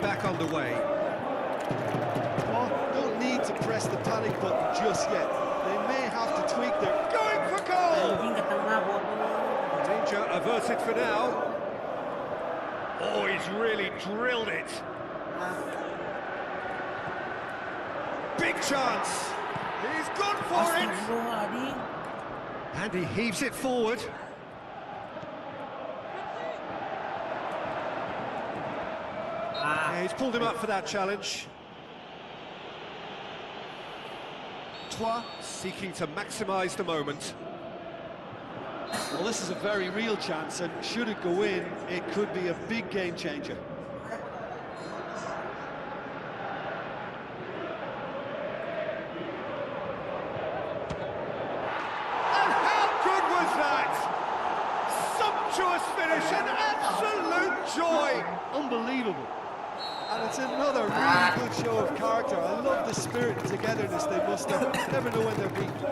back underway. Well, don't need to press the panic button just yet. They may have to tweak their... Going for goal! Danger averted for now. Oh, he's really drilled it. Big chance. He's gone for it. And he heaves it forward. Yeah, he's pulled him up for that challenge. Trois seeking to maximise the moment. Well, this is a very real chance, and should it go in, it could be a big game changer. And how good was that? Sumptuous finish, an absolute joy. Unbelievable. And it's another really good show of character. I love the spirit and togetherness they must have. Never know when they're beaten.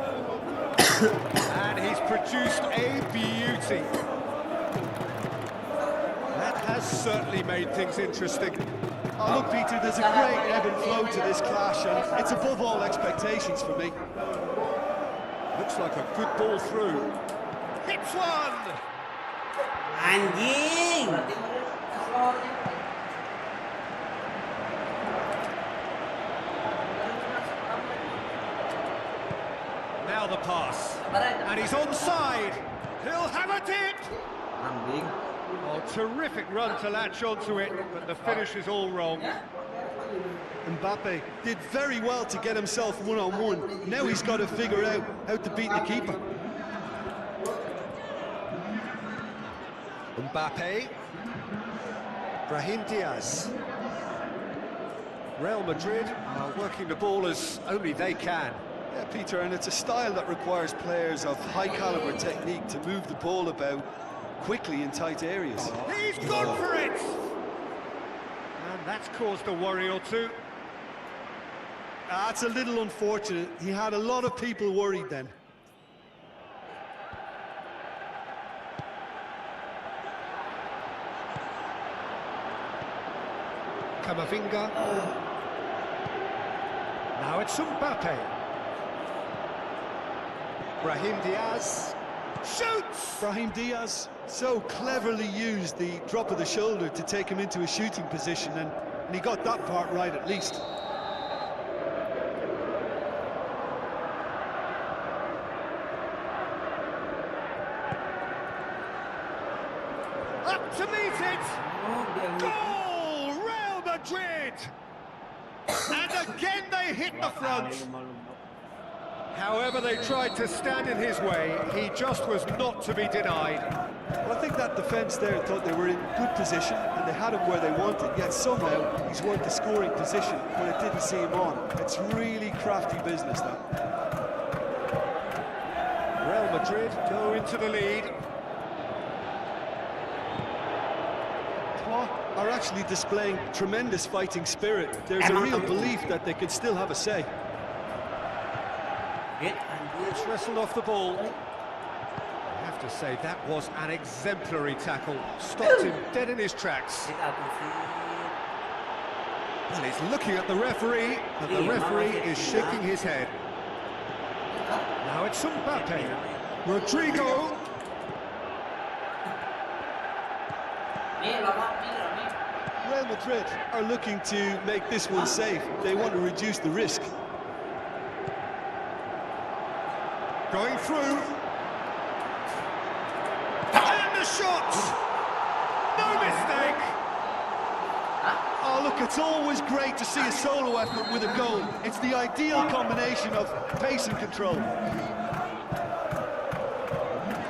And he's produced a beauty. That has certainly made things interesting. Oh, look, Peter, there's a great ebb and flow to this clash, and it's above all expectations for me. Looks like a good ball through. Hits one! Anjing. Now the pass. And he's onside. He'll have a dip! Ambing. Oh, terrific run to latch onto it, but the finish is all wrong. Mbappe did very well to get himself one-on-one. Now he's got to figure out how to beat the keeper. Mbappe. Brahim Diaz. Real Madrid are working the ball as only they can. Yeah, Peter, and it's a style that requires players of high-caliber technique to move the ball about quickly in tight areas. He's gone for it! And that's caused a worry or two. That's a little unfortunate. He had a lot of people worried then. Camavinga. Now it's Mbappe. Brahim Diaz. Shoots! Brahim Diaz so cleverly used the drop of the shoulder to take him into a shooting position, and he got that part right at least. Up to meet it! Goal! Real Madrid! And again they hit the front. However they tried to stand in his way, he just was not to be denied. Well, I think that defence there thought they were in good position and they had him where they wanted, yet somehow he's worked the scoring position, but it didn't see him on. It's really crafty business, that. Real Madrid go into the lead. Trois are actually displaying tremendous fighting spirit. There's a real belief that they could still have a say. It's wrestled off the ball. I have to say, that was an exemplary tackle. Stopped him dead in his tracks. And he's looking at the referee, but the referee is shaking his head. Now it's Mbappe. Rodrigo. Real Madrid are looking to make this one safe. They want to reduce the risk. Going through. And the shot! No mistake! Oh, look, it's always great to see a solo effort with a goal. It's the ideal combination of pace and control.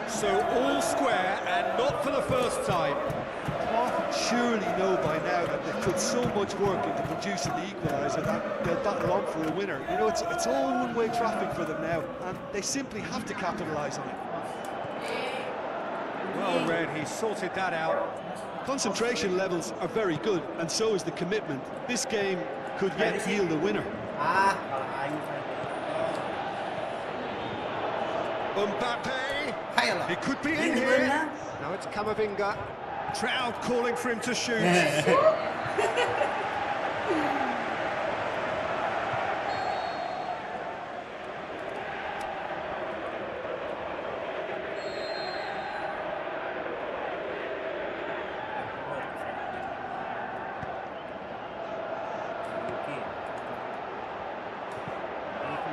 So all square, and not for the first time. Surely know by now that they've put so much work into producing the equaliser that they'll battle on for a winner. You know, it's all one-way traffic for them now, and they simply have to capitalise on it. Well read, he sorted that out. Concentration levels are very good, and so is the commitment. This game could yet yield a winner. Mbappe, he could be in here. Now it's Camavinga. Crowd calling for him to shoot.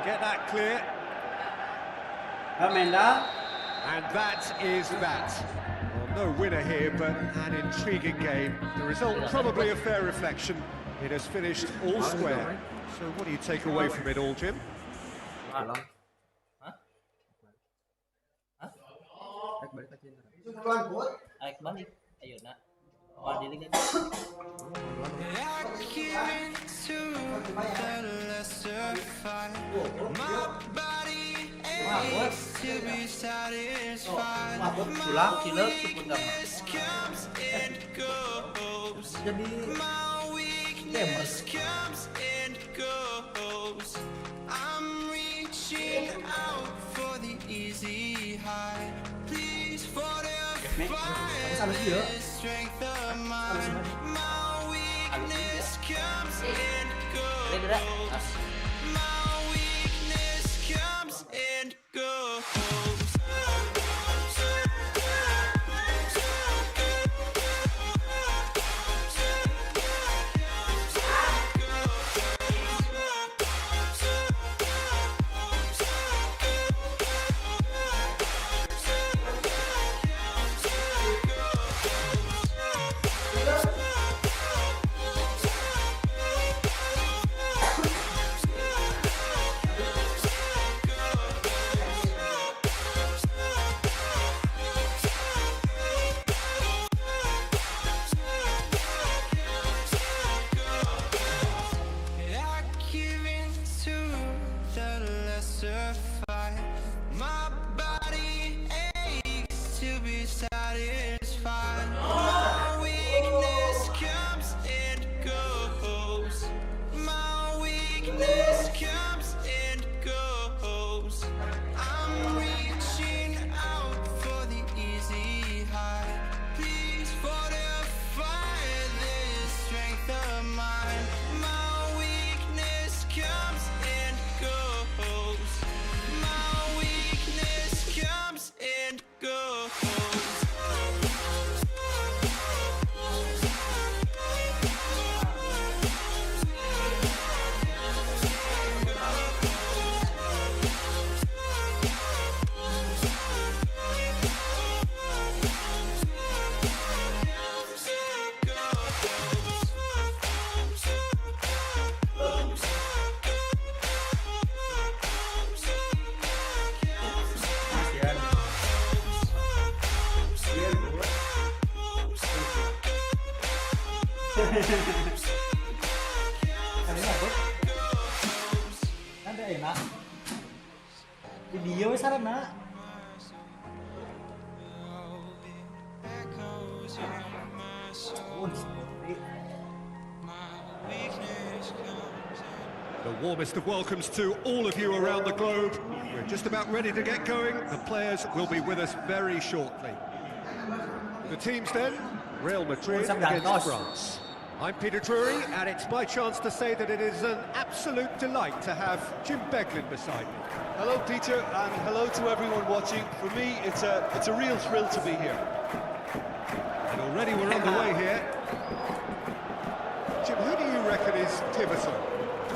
Get that clear. Comment đó. And that is that. Well, no winner here, but an intriguing game. The result probably a fair reflection. It has finished all square. So what do you take away from it all, Jim? Hả? Ay, kembali. Ayo nak. Kembali lagi. Pulang sila sebut nama. Jadi gamers. I'm reaching out for the easy high. Please fortify this strength of mine. My weakness comes and goes. My weakness comes and goes. My body aches to be satisfied. My weakness comes and goes. My weakness comes and goes. I'm reaching out for the easy high. Please fortify this strength of mine. My weakness comes and goes. My weakness comes and goes. Ada enak. Video sarap nak. The warmest of welcomes to all of you around the globe. We're just about ready to get going. The players will be with us very shortly. The teams then, Real Madrid against France. I'm Peter Drury, and it's my chance to say that it is an absolute delight to have Jim Beglin beside me. Hello, Peter, and hello to everyone watching. For me, it's a real thrill to be here. And already we're underway here. Jim, who do you reckon is pivotal?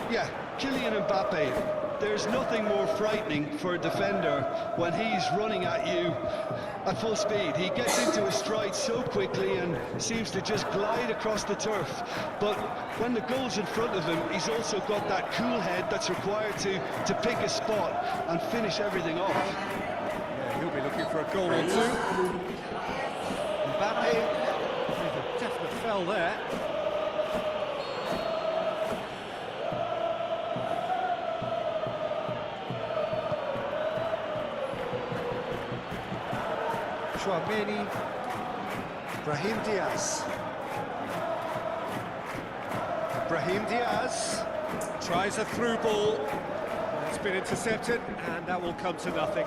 Yeah, Kylian Mbappe. There's nothing more frightening for a defender when he's running at you at full speed. He gets into his stride so quickly and seems to just glide across the turf. But when the goal's in front of him, he's also got that cool head that's required to pick a spot and finish everything off. Yeah, he'll be looking for a goal or two. Mbappe with a definite fell there. Chouameni, Brahim Diaz. Brahim Diaz tries a through ball. It's been intercepted, and that will come to nothing.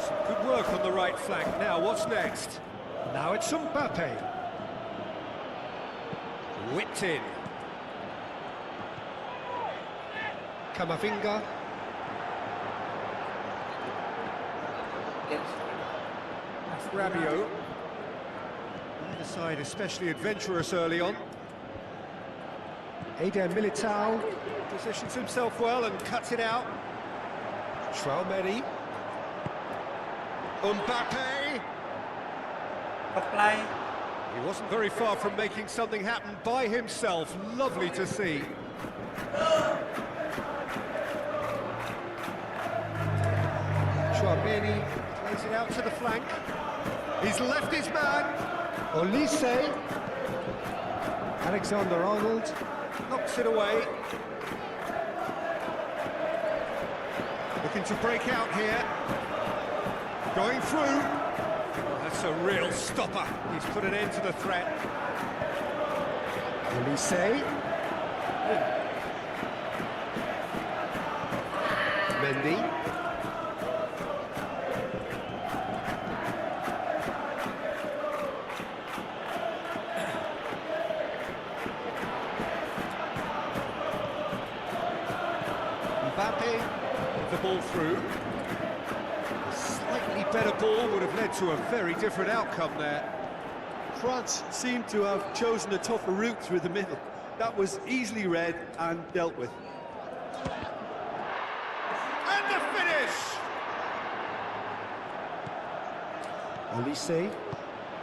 Some good work on the right flank. Now, what's next? Now it's Mbappe. Whipped in. Kamavinga. Rabiot. Either side especially adventurous early on. Eder Militao positions himself well and cuts it out. Traumeri. Mbappe. Apply. He wasn't very far from making something happen by himself. Lovely to see. Traumeri plays it out to the flank. He's left his man. Olise. Alexander-Arnold knocks it away. Looking to break out here. Going through. Oh, that's a real stopper. He's put an end to the threat. Olise. Mendy. Mbappe with the ball through. A slightly better ball would have led to a very different outcome there. France seemed to have chosen a tougher route through the middle. That was easily read and dealt with. And the finish! Olise.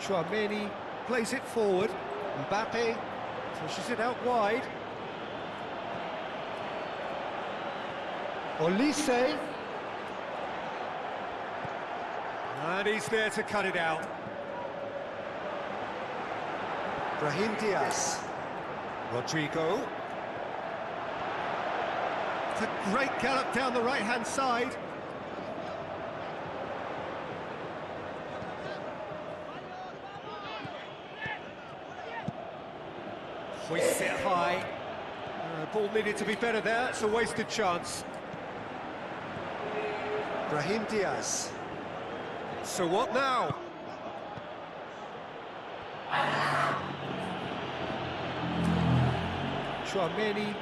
Traumeri plays it forward. Mbappe pushes it out wide. Olise. And he's there to cut it out. Brahim Diaz. Rodrigo. It's a great gallop down the right-hand side. Hoists it high. Ball needed to be better there. It's a wasted chance. Brahim Diaz. So what now? Traumeri.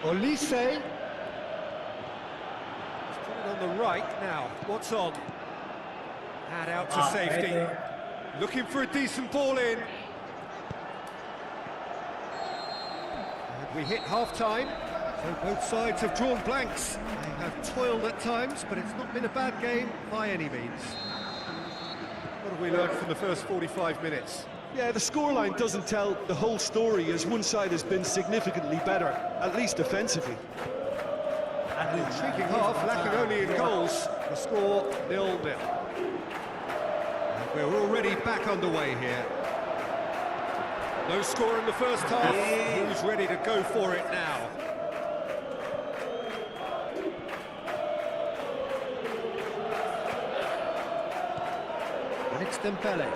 Olise. He's put it on the right now. What's on? Hand out to safety. Looking for a decent ball in. And we hit half-time. So both sides have drawn blanks. They have toiled at times, but it's not been a bad game by any means. What have we learned from the first 45 minutes? Yeah, the scoreline doesn't tell the whole story, as one side has been significantly better, at least defensively. An intriguing half, lacking only in goals. The score 0-0. And we're already back underway here. No score in the first half. Who's ready to go for it now? And it's Dembele.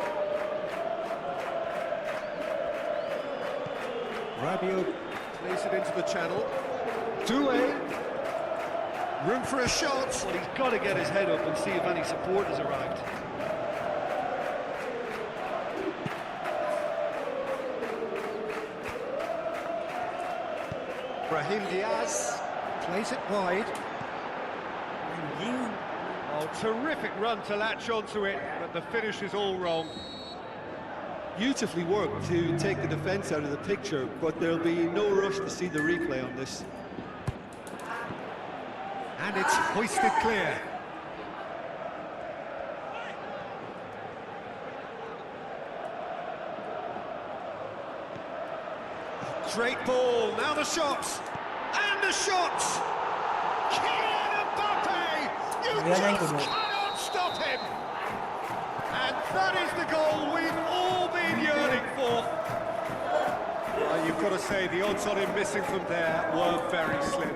Rabiot plays it into the channel. Doué. Room for a shot. Well, he's got to get his head up and see if any support has arrived. Brahim Diaz plays it wide. Oh, terrific run to latch onto it, but the finish is all wrong. Beautifully worked to take the defence out of the picture, but there'll be no rush to see the replay on this. And it's hoisted clear. Great ball, now the shots, and the shots! Kylian Mbappe! You just cannot stop him! And that is the goal we've all been yearning for. You've got to say, the odds on him missing from there were very slim.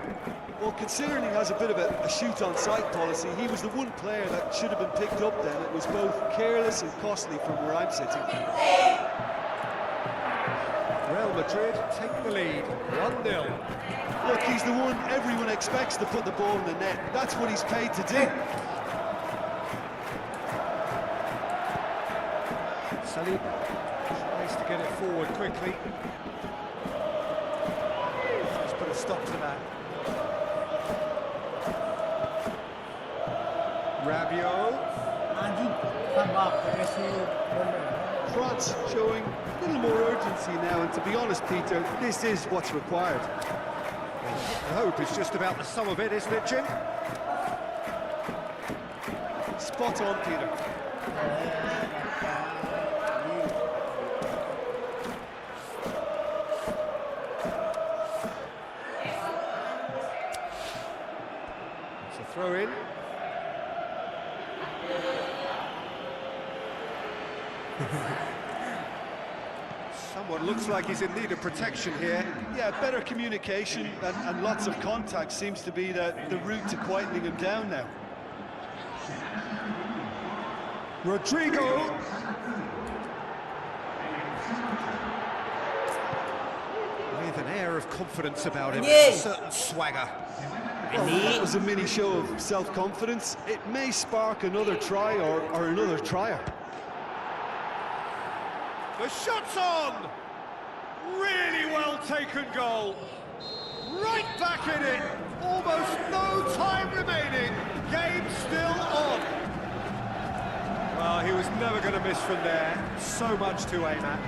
Well, considering he has a bit of a shoot-on-sight policy, he was the one player that should have been picked up then. It was both careless and costly from where I'm sitting. Real Madrid take the lead, 1-0. Look, he's the one everyone expects to put the ball in the net. That's what he's paid to do. Salih tries to get it forward quickly. Let's put a stop to that. Rabiot. France showing a little more urgency now, and to be honest, Peter, this is what's required. The hope is just about the sum of it, isn't it, Jim? Spot on, Peter. It's a throw in. Someone looks like he's in need of protection here. Yeah, better communication and lots of contact seems to be the route to quietening him down now. Rodrigo. With an air of confidence about him, a certain swagger. Well, that was a mini show of self-confidence. It may spark another try or another trier. The shot's on! Really well taken goal. Right back in it. Almost no time remaining. Game still on. Well, he was never going to miss from there. So much to aim at.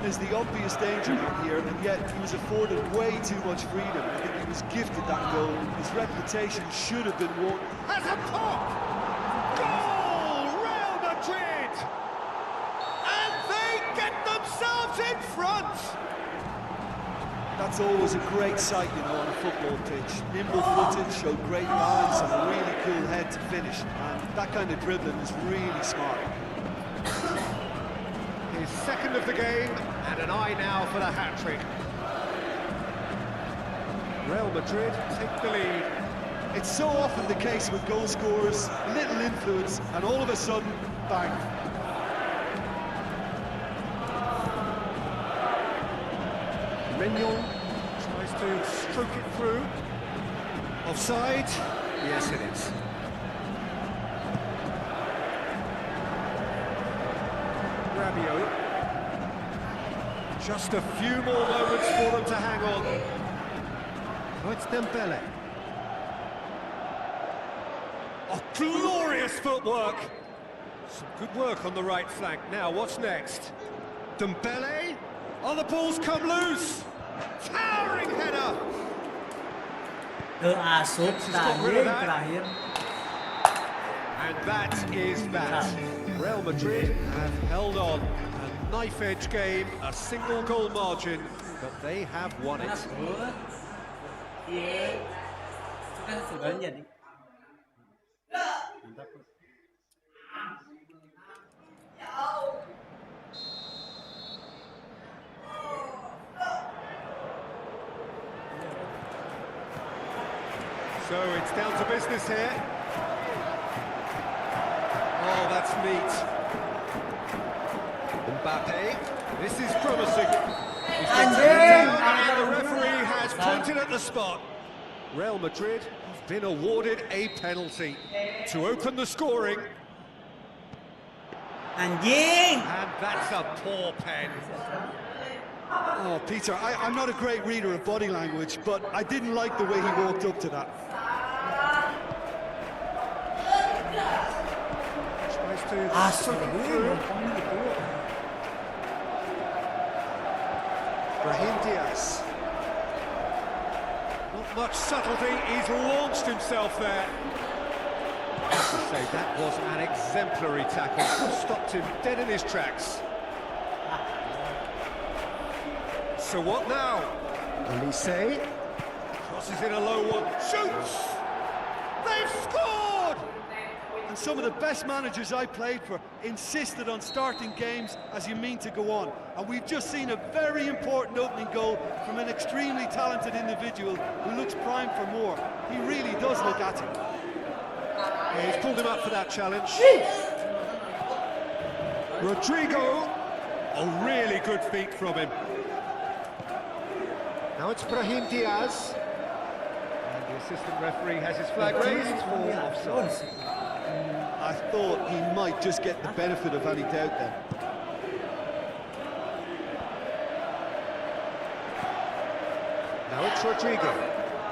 There's the obvious danger here, and yet he was afforded way too much freedom. I think he was gifted that goal. His reputation should have been won. Has a pop! Goal! Real Madrid! And they get themselves in front! That's always a great sight, you know, on a football pitch. Nimble-footed, showed great balance and a really cool head to finish. And that kind of dribbling is really smart. His second of the game, and an eye now for the hat-trick. Real Madrid take the lead. It's so often the case with goal scorers, little influence, and all of a sudden, bang. Mignon tries to stroke it through. Offside? Yes, it is. Rabiot. Just a few more moments for them to hang on. Oh, it's Dembele. Oh, glorious footwork! Some good work on the right flank. Now, what's next? Dembele? Oh, the ball's come loose! Towering header! Asup terakhir. And that is that. Real Madrid have held on. A knife-edge game, a single goal margin, but they have won it. So it's down to business here. Oh, that's neat. Mbappe, this is promising. He's been taken down and the referee has pointed at the spot. Real Madrid have been awarded a penalty to open the scoring. And that's a poor pen. Oh, Peter, I'm not a great reader of body language, but I didn't like the way he walked up to that. Tries to soak it through. Brahim Diaz. Not much subtlety, he's launched himself there. I have to say, that was an exemplary tackle. Stopped him dead in his tracks. So what now? Elise crosses in a low one, shoots! They've scored! And some of the best managers I played for insisted on starting games as you mean to go on. And we've just seen a very important opening goal from an extremely talented individual who looks primed for more. He really does look at him. Yeah, he's pulled him up for that challenge. Rodrigo, a really good feat from him. Now it's Brahim Diaz. And the assistant referee has his flag raised for offside. I thought he might just get the benefit of any doubt then. Now it's Rodrigo.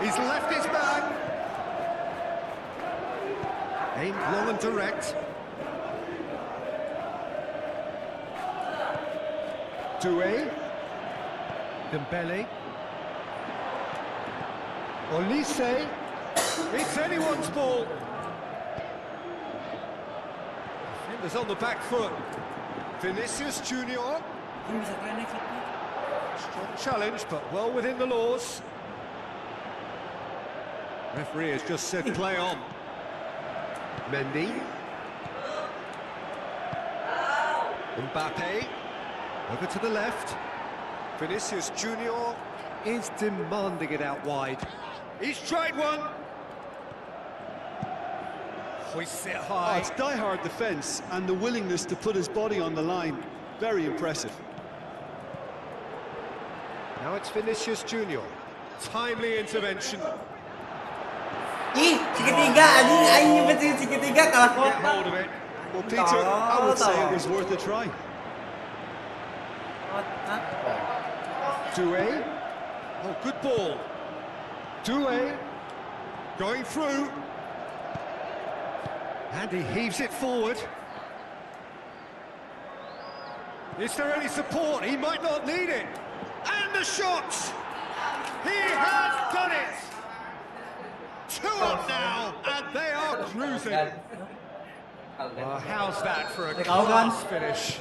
He's left his man. Aimed long and direct. Doué. Dembele. Olise. It's anyone's ball. Defenders on the back foot. Vinicius Junior. Strong challenge, but well within the laws. Referee has just said play on. Mendy. Mbappe. Over to the left. Vinicius Junior is demanding it out wide. He's tried one. Hoists it high. Oh, it's die-hard defence and the willingness to put his body on the line. Very impressive. Now it's Vinicius Junior. Timely intervention. Ih, segitiga, anjing nyebut segitiga kalah Get kotak. hold of it. Well, Peter, I would say it was worth a try. Doué. Oh, good ball. Doué. Going through. And he heaves it forward. Is there any support? He might not need it. And the shot! He has done it! 2 up now, and they are cruising. Well, how's that for a class finish?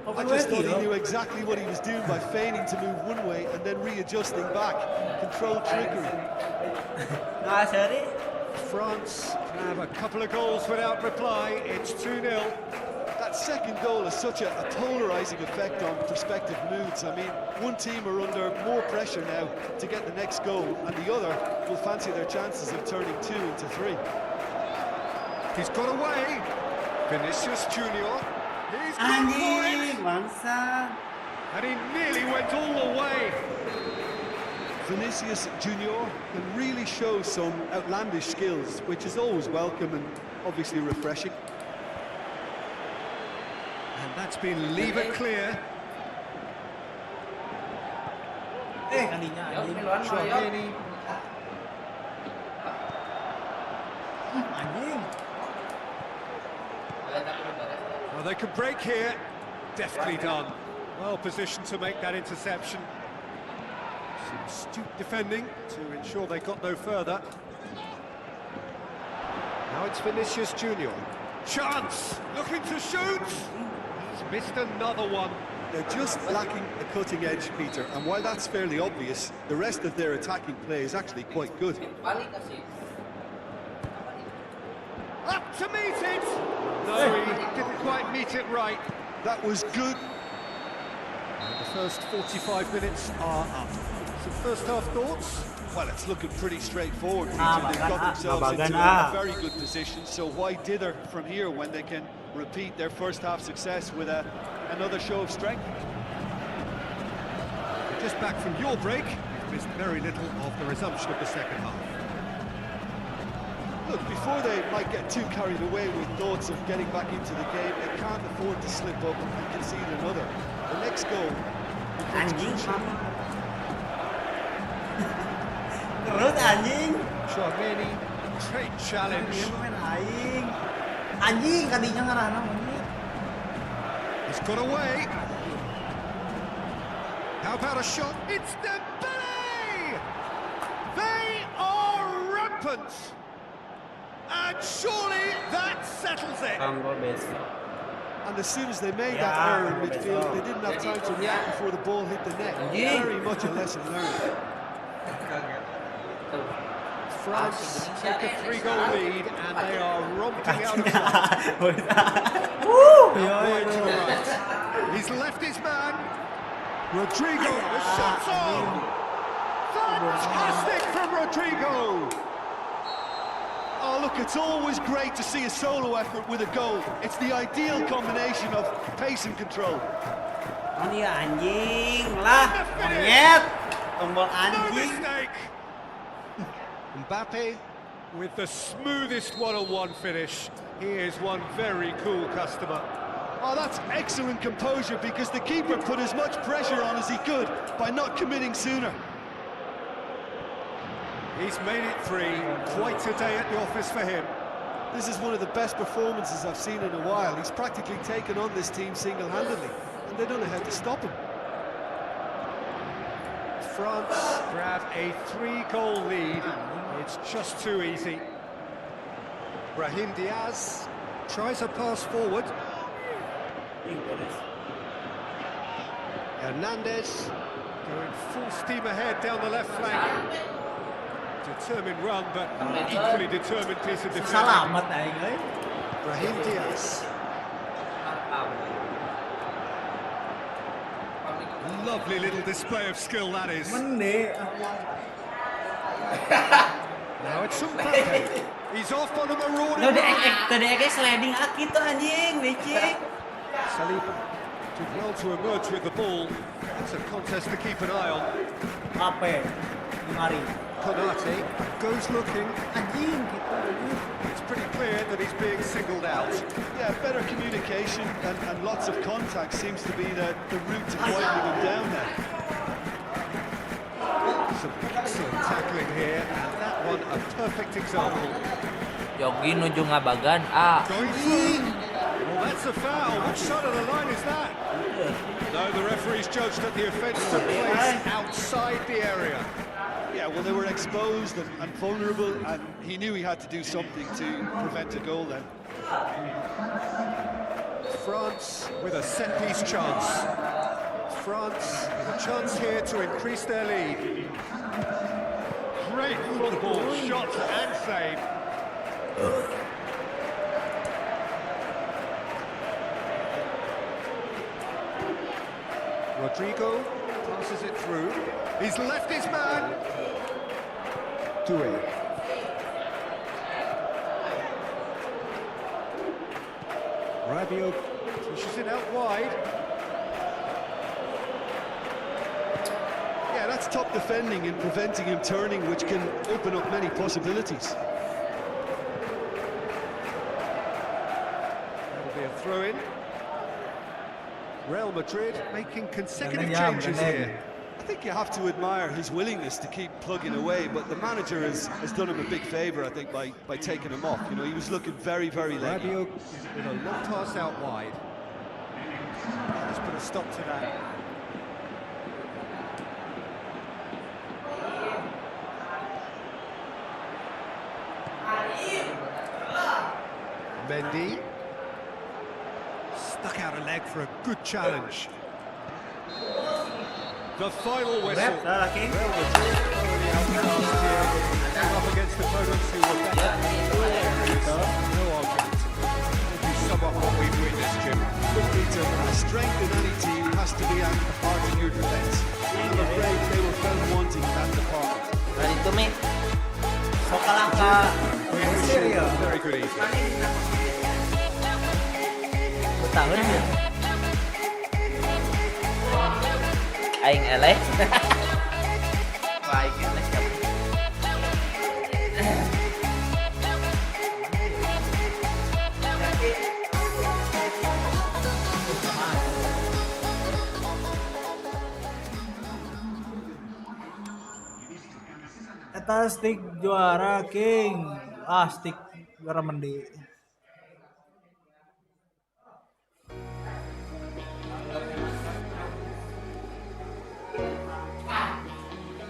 I just thought he knew exactly what he was doing by feigning to move one way and then readjusting back. Controlled trickery. Nah, sorry. France can have a couple of goals without reply. It's 2-0. That second goal has such a polarising effect on prospective moods. I mean, one team are under more pressure now to get the next goal, and the other will fancy their chances of turning 2 into 3. He's got away. Vinicius Junior. He's gone for Anjing, it. bangsa. And he nearly went all the way. Vinicius Junior can really show some outlandish skills, which is always welcome and obviously refreshing. And that's been lever clear. Kalinya anjing. Chouameni. Anjing. Well, they could break here. Deftly done. Well positioned to make that interception. Some astute defending to ensure they got no further. Now it's Vinicius Junior. Chance! Looking to shoot! He's missed another one. They're just lacking a cutting edge, Peter, and while that's fairly obvious, the rest of their attacking play is actually quite good. Up to meet it! No, he didn't quite meet it right. That was good. And the first 45 minutes are up. Some first half thoughts? Well, it's looking pretty straightforward, Peter. Ah, They've got themselves bagan, into ah. a very good position, so why dither from here when they can repeat their first half success with another show of strength? Just back from your break, you've missed very little of the resumption of the second half. Look, before they might get too carried away with thoughts of getting back into the game, they can't afford to slip up and concede another. The next goal becomes Anjing. crucial. Terus anjing. Chouameni, great challenge. Dia main aing. Anjing kadinya ngarana anjing. He's got away. How about a shot? It's Dembele! They are rampant! And surely that settles it! Kambo best. And as soon as they made Yeah, that error in let's midfield, go. they didn't have time to react before the ball hit the net. Yeah. Very much a lesson learned. France take a 3-goal lead and they are romping out of sight. Woo! Wide to the right. He's left his man. Rodrigo, the shot's on! Fantastic from Rodrigo! Oh, look, it's always great to see a solo effort with a goal. It's the ideal combination of pace and control. Oh dia anjing lah. Monyet. Tombol No anjing. mistake! Mbappe with the smoothest one-on-one finish. He is one very cool customer. Oh, that's excellent composure because the keeper put as much pressure on as he could by not committing sooner. He's made it 3. Quite a day at the office for him. This is one of the best performances I've seen in a while. He's practically taken on this team single-handedly, and they don't know how to stop him. France grab a 3-goal lead. It's just too easy. Brahim Diaz tries a pass forward. Hernandez going full steam ahead down the left flank. Determined run, but equally determined piece of defending. Salamat aing euy. Brahim Diaz. Lovely little display of skill that is. Now it's Mbappe. He's off on a marauding Udah run. tadi sliding gitu anjing, becek. Saliba did well to emerge with the ball. It's a contest to keep an eye on. Apa? Mari. Konate goes looking. Anjing gitu. It's pretty clear that he's being singled out. Yeah, better communication and lots of contact seems to be the route to quieting him down now. Some excellent tackling here, and that one a perfect example. Yogi nuju ngabagan Going through. Well, that's a foul. Which side of the line is that? No, the referee's judged that the offence took place outside the area. Yeah, well, they were exposed and vulnerable, and he knew he had to do something to prevent a goal then. France with a set-piece chance. France with a chance here to increase their lead. Great football, shot and save. Rodrigo passes it through. He's left his man. Touré. Rabiot pushes it out wide. Yeah, that's top defending and preventing him turning, which can open up many possibilities. That'll be a throw-in. Real Madrid making consecutive changes here. I think you have to admire his willingness to keep plugging away, but the manager has done him a big favour, I think, by taking him off. You know, he was looking very, very late. Rabiot with a long pass out wide. Let's put a stop to that. Mendy stuck out a leg for a good challenge. The final whistle. Dah lagi. Real Madrid already outclassed here, up against opponents who were better. No argument. You sum up what we've witnessed, Jim. Look, Peter, strength in any team has to be a part of your defence. I'm afraid they were found wanting in that department. Nah itu Mi Sok kalah ka We wish you a very good evening. tahun ya aing eleh aing eleh Eta stick juara king. Stick juara mendi.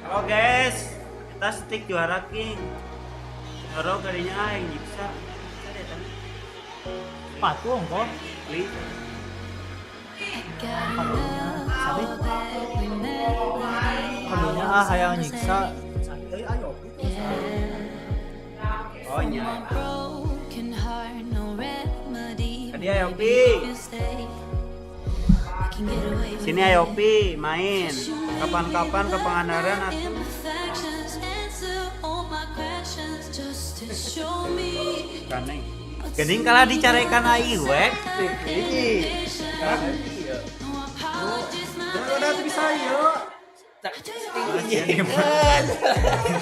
Halo guys, kita stick juara king. Juara kalinya yang bisa. Patung kok. Beli. Kalinya hayang nyiksa. Ayo. Oh nya. Tadi ayo Pi. Sini ayo Pi main. Kapan-kapan ke Pangandaran atuh. Kaneng. Gening kalah dicarekan aing we. Udah bisa yuk.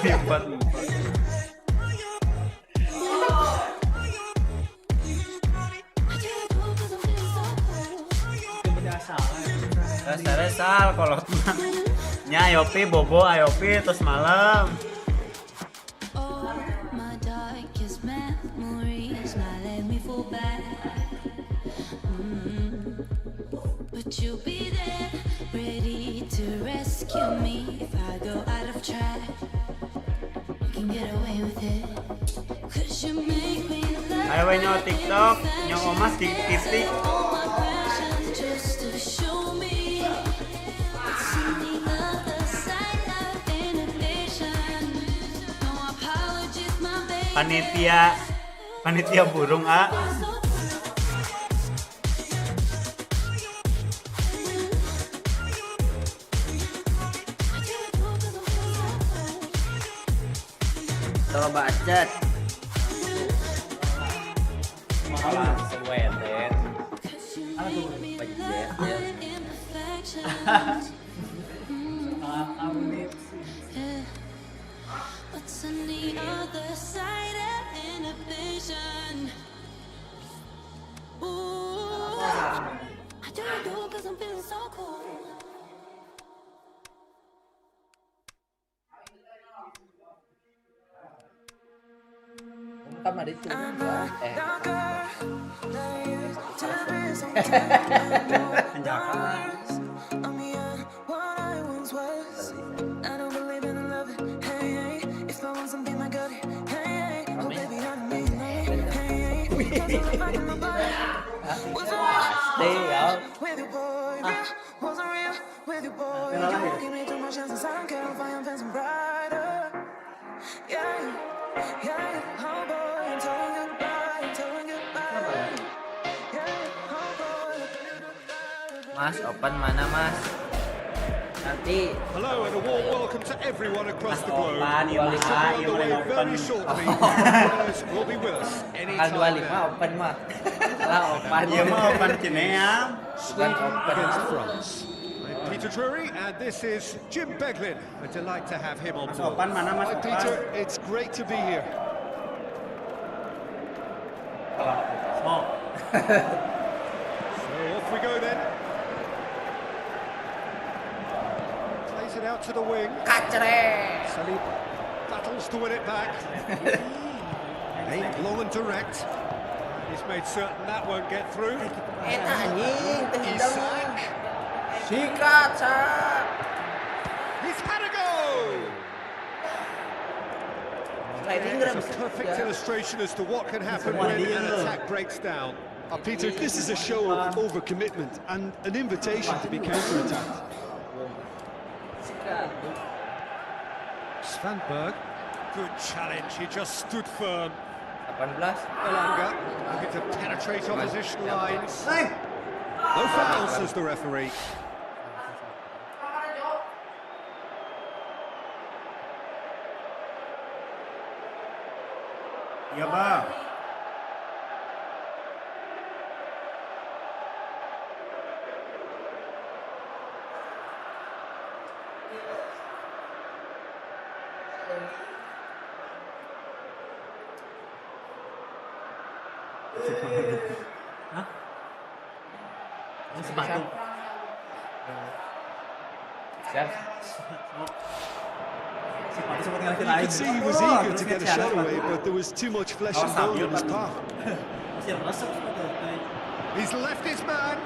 Hebat. Dasarnya sal kolot mah. Nya Ayopi bobo Ayopi terus malam. Would you be there, ready to rescue me if I go out of track? You can get away with it. 'Cause you make me love. Ayo nyo TikTok, nyo omas di titik. All my passion just to show me what's on the other side of inhibition. No apologies, my baby. Panitia burung A. Coba acet. Sewetet. What's on the other side of inhibition? Ooh, I do 'cause I'm feeling so cool. Kamar itu. Mas, open mana mas? Nanti Hello and a warm welcome to everyone across the globe. Opan, ya It's mah, on the way very shortly. Winners will be with us tanggal anytime 25 now. open mah. Lah open. Ya mah opan cineam. Bukan open. Against France. I'm Peter Drury and this is Jim Beglin. A delight to have him on Mas board. opan mana mas? Hi Peter, it's great to be here. Oh. So off we go then. Plays it out to the wing. Kacre. Saliba battles to win it back. Aimed long and direct. He's made certain that won't get through. Anjing, teh hidung. Isak. Sikat sa. He's had a go! Sliding It's grams. a perfect illustration as to what can happen when an attack breaks down. Peter, this is a show of overcommitment and an invitation to be counter-attacked. Sikat. Svanberg, good challenge. He just stood firm. 18. Elanga looking to penetrate opposition lines. No foul, says the referee. Iya bang. Hah? Ini sepatu. Siap. Sepatu seperti yang You could see he was eager to get a shot away, but there was too much flesh and bone in his path. Masih resep sepatu. He's left his man.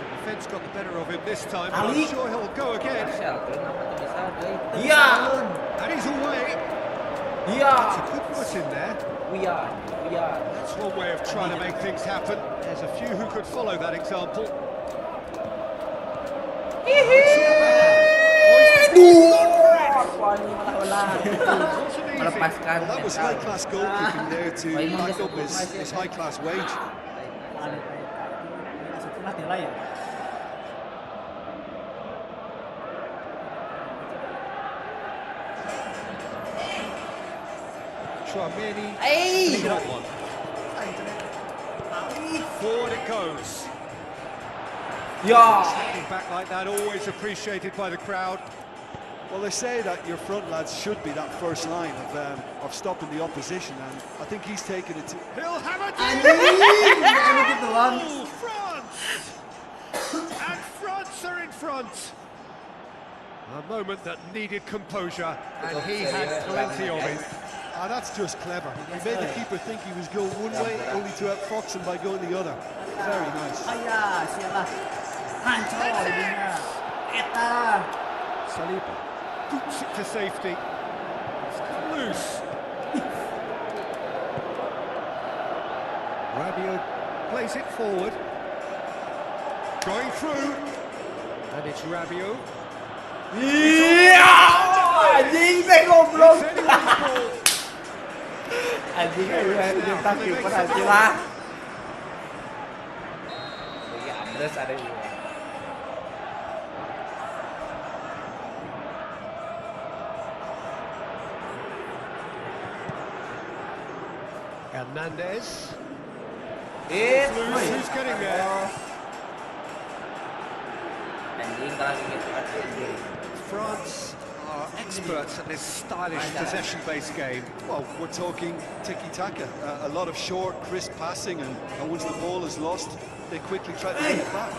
The defence got the better of him this time, but I'm Ali. sure he'll go again. Sial, kenapa tuh bisa deh? Iya. And he's away. Iya. It's a good foot in there. We are. That's one way of trying to make things happen. There's a few who could follow that example. Melepaskan. Well, that was high-class goalkeeping there to back up his high-class wage. Tchouameni. Hey. Got one. Forward it goes. Ya. Stepping back like that, always appreciated by the crowd. Well, they say that your front lads should be that first line of stopping the opposition, and I think he's taken it to... He'll have a Oh, France! And France are in front. A moment that needed composure, and he had plenty of it. Ah, that's just clever. He made the keeper think he was going one way, only to outfox him by going the other. Very nice. Ayah, sialah. Hancur ininya. Eta. Saliba boots it to safety. It's loose. Rabiot plays it forward. Going through. And it's Rabiot. Iya. Anjing saya goblok. It's anyone's ball. Anjing dia tak kiper aja lah. Iya, ambles ada juga. Hernandez. It's Loose. Who's getting there? anjing kalau gitu kan anjing. France are experts at this stylish possession-based game. Well, we're talking tiki-taka. A lot of short, crisp passing, and once the ball is lost, they quickly try to get it back.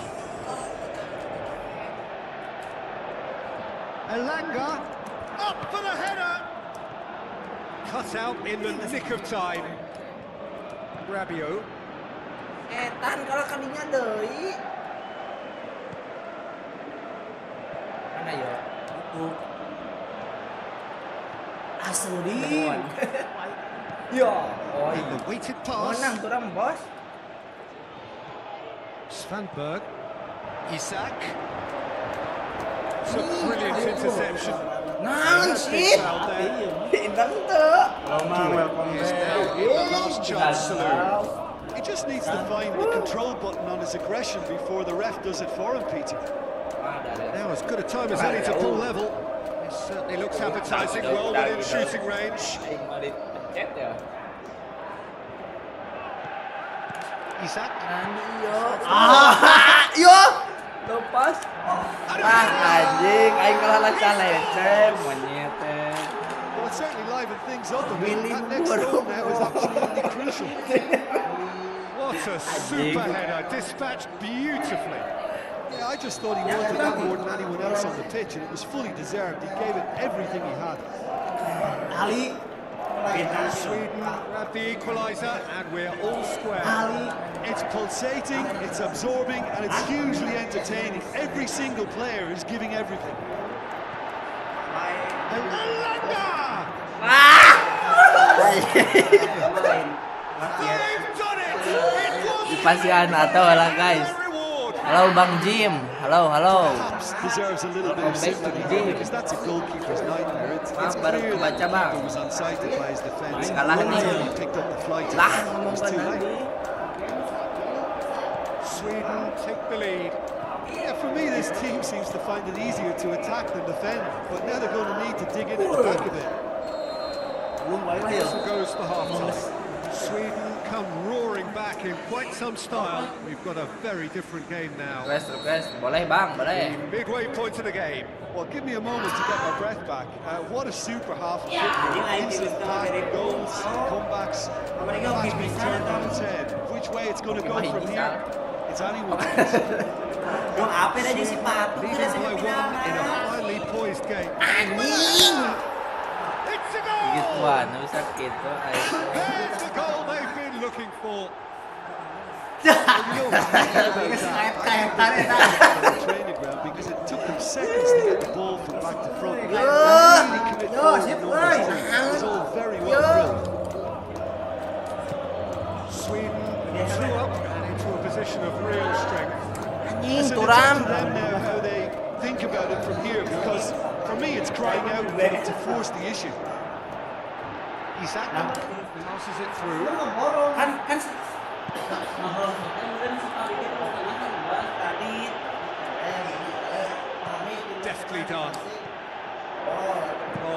Elanga up for the header. Cut out in the nick of time. Rabiot. Etan kalau kalinya deui. Mana yo? Itu. Asli. Yo, oi. The weighted pass. Menang turang, Bos. Svanberg. Isak. It's a brilliant interception. Nang shit. Indang tuh. He's now in the last chance saloon. He just needs to find the control button on his aggression before the ref does it for him, Peter. Now as good a time as any to pull level. It certainly looks appetising, well within shooting range. Aing mau dipencet ya. Isak. Yo. Yo. Lepas. Anjing, aing kalah leceh monyet. Well, it certainly livened things up a bit. Really That next goal now is absolutely crucial. What a super header, dispatched beautifully. Yeah, I just thought he wanted that more than anyone else on the pitch, and it was fully deserved. He gave it everything he had. Ali. Sweden grab the equaliser, and we're all square. Ali. It's pulsating, it's absorbing, and it's hugely entertaining. Every single player is giving everything. Elanga! They've done it! It was Dipasihan atau lah guys. reward! Halo Bang Jim. Halo. Perhaps deserves a little bit of sympathy because that's a goalkeeper's nightmare. It's Baru clear kebaca, that the Bang. keeper was unsighted by his defence. Kalah nih. He picked up the flight. Lah It ngomong was too late. tadi. Sweden take the lead. Yeah, for me, this team seems to find it easier to attack than defend, but now they're going to need to dig in at the back a bit. Whistle goes for half-time. Sweden come roaring back in quite some style. We've got a very different game now. Request. Boleh Bang, boleh. Midway point of the game. Well, give me a moment to get my breath back. What a super half of football. Instant pack, goals, comebacks, match being turned on its head. Which way it's going to go from here, it's anyone's guess. Leading by one in a highly poised game. It's a goal! Gituan, bisa gitu. There's the goal they've been looking for. Training ground because it took them seconds to get the ball from back to front. Really commit forward numbers too. It was all very well drilled. Sweden drew up and into a position of real strength. Anjing, So it's up turam. to them now how they think about it from here, because for me it's crying out for them to force the issue. Isak passes it through. Kan Deftly done. Oh,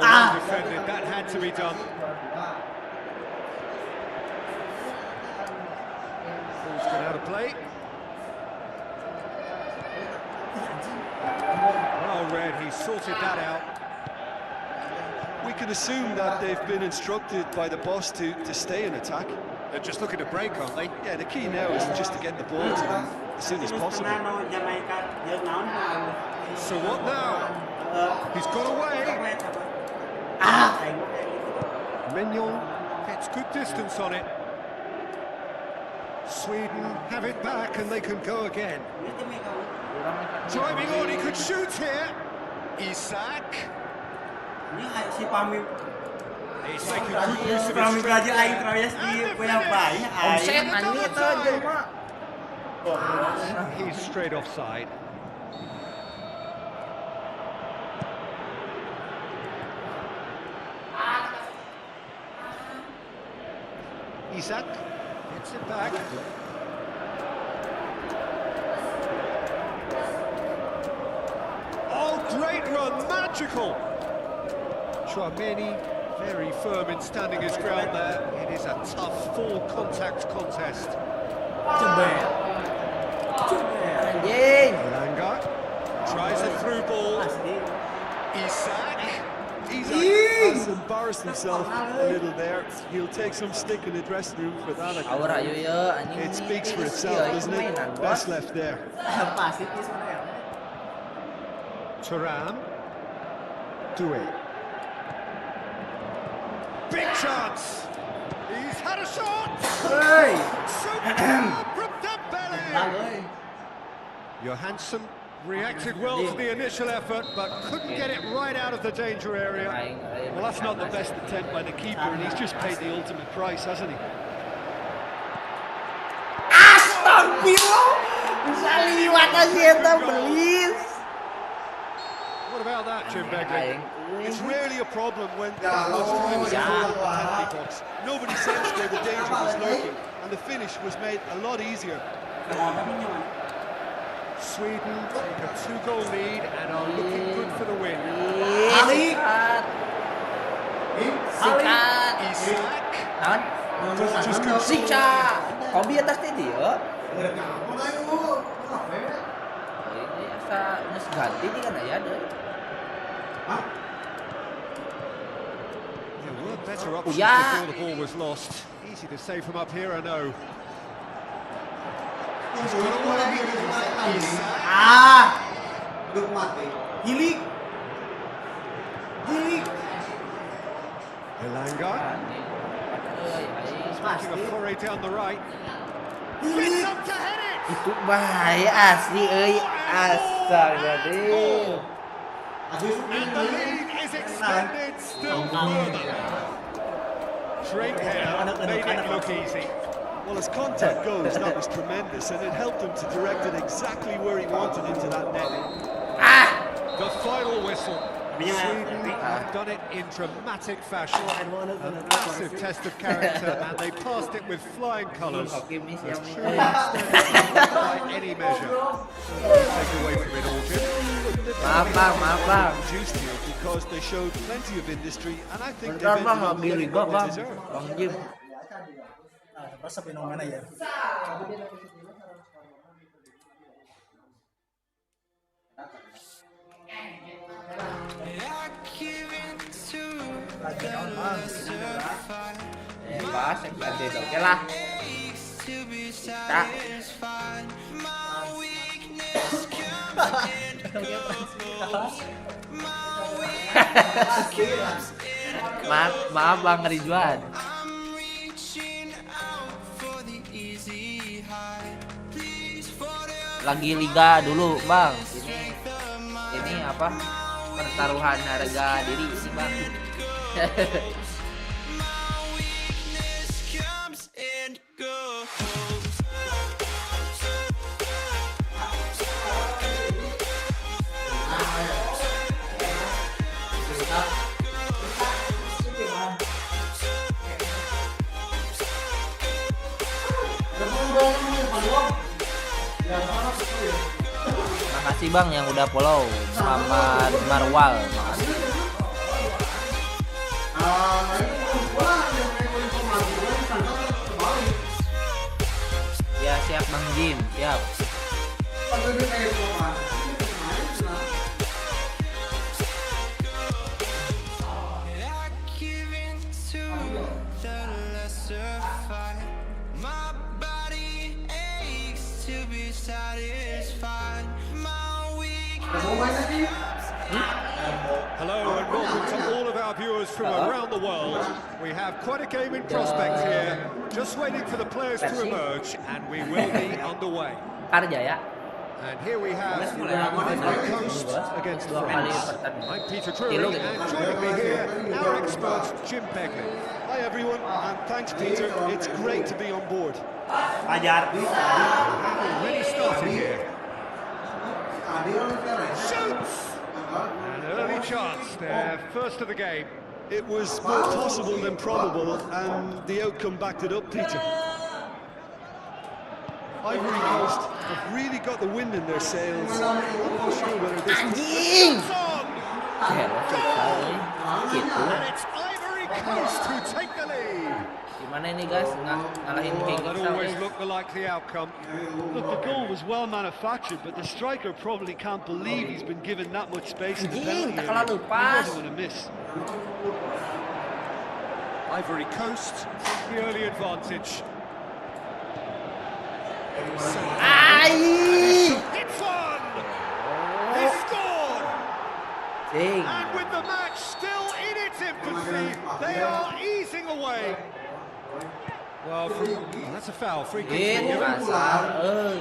well defended. That had to be done. Ball's gone out of play. Well read, he sorted that out. We can assume that they've been instructed by the boss to stay in attack. They're just looking to break, aren't they? Yeah, the key now is just to get the ball to them as soon as possible. So what now? He's got away. Mignon gets good distance on it. Sweden have it back and they can go again. Driving on, he could shoot here. Isak. Ini si Pamir. He's making good use of his Pamir aja strength aing there. terus di punya banyak Omset aing. anjing itu aja mah. He's straight offside. Isak gets it back. Oh, great run, magical! Chouameni very firm in standing his ground there. It is a tough full contact contest. Anjing. Langa tries a through ball. Isak. Isak has embarrassed himself a little there. He'll take some stick in the dressing room for that. Aura yo anjing. It speaks for itself, doesn't it? Best left there. Pasti sebenarnya. Thuram. Doué. Big chance. He's had a shot. Hei. Superb from Dembele. Hei. Johansson reacted well to the initial effort, but couldn't get it right out of the danger area. Well, that's not the best attempt by the keeper, and he's just paid the ultimate price, hasn't he? Astagfirullah. Bisa liwat aja eta belis. What about that, Jim Begley? It's rarely a problem when much time is involved in the penalty box. Nobody sensed where the danger was lurking, and the finish was made a lot easier. Sweden take a 2-goal lead and are looking good for the win. Sikat. Isak. Naon? Just good. Sikat. Hobi atas teh dia. Ini asa geus ganti di kana ya deh. There were better options Yeah. before the ball was lost. Easy to say from up here, I know. Ah. Hilik. Elanga Anjing. making a foray down the right. Fits up to head it. Itu bahaya asli euy. Astagfirullah. And the lead is extended still further. Straight here made it look easy. Well, as contact goes, that was tremendous, and it helped him to direct it exactly where he wanted into that net. The final whistle. Sweden have done it in dramatic fashion. A massive test of character, and they passed it with flying colours. Hakim ni siang ni. By any measure. Take away from it all, Jim. Maaf bang. Produced here because they showed plenty of industry, and I think Bentar they've bang, ended up ambil getting liga what they bang. deserve. Bang Jim. Rasa fenomena ya. Bahas yang ganti oke lah. Kita. Maaf Bang Ridwan. Lagi liga dulu Bang. Ini apa? Pertaruhan harga diri sih Bang. Makasih Bang yang udah follow. Muhammad Marwal. Makasih. Ya siap Bang Jin, siap. Hello and welcome to all of our viewers from around the world. We have quite a game in prospect here. Just waiting for the players to emerge, and we will be underway. Karjaya. And here we have Ivory Coast against France. I'm Peter Drury, and joining me here, our expert Jim Begley. Hi everyone, and thanks Peter. It's great to be on board. Ajar. Already started here. Shoots! An early chance there, first of the game. It was more possible than probable, and the outcome backed it up, Peter. Ivory Coast have really got the wind in their sails. I'm not sure whether this Anjing. Gitu. And it's Ivory Coast who take the lead. Gimana ini guys ngalahin kayak That gitu? always looked the likely outcome. Look, the goal was well manufactured, but the striker probably can't believe he's been given that much space in the Anjing, penalty tak kalah area. lepas. He wasn't going to miss. Ivory Coast the early advantage. Ai! It's one! He scored! Cing. And with the match still in its infancy, they are easing away. Well, that's a foul. Free kick. Gitu kasar.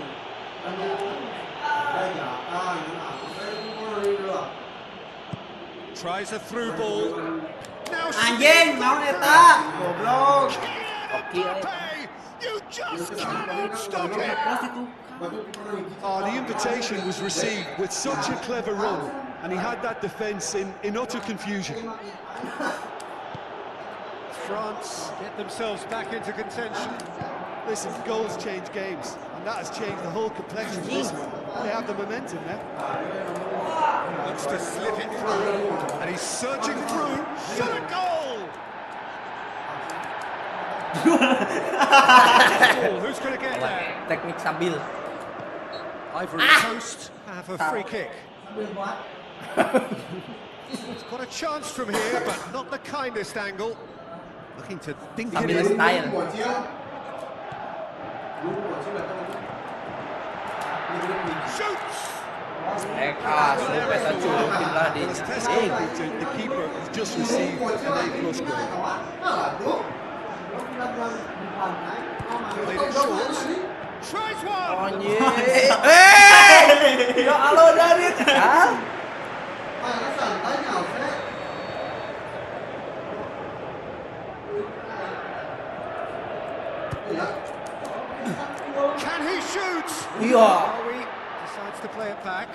Tries a through ball. Now Anjing, mau eta. Goblok. Mbappe, you just cannot stop it. The invitation was received with such a clever run, and he had that defence in utter confusion. France get themselves back into contention. Listen, goals change games, and that has changed the whole complexion of this one. They have the momentum now. Wants to slip it through, and he's surging through. Shot a goal! Who's going to get there? Teknik sambil. Ivory Coast have a free kick. He's got a chance from here, but not the kindest angle. Looking to dink it Sambil in. style. Shoots! Supaya culupin lah di. It's testing the keeper has just received an A+ grade. Played it short. Tries one! Anjing. Ya Allah dari. Can he shoot? Iya. Bowie decides to play it back.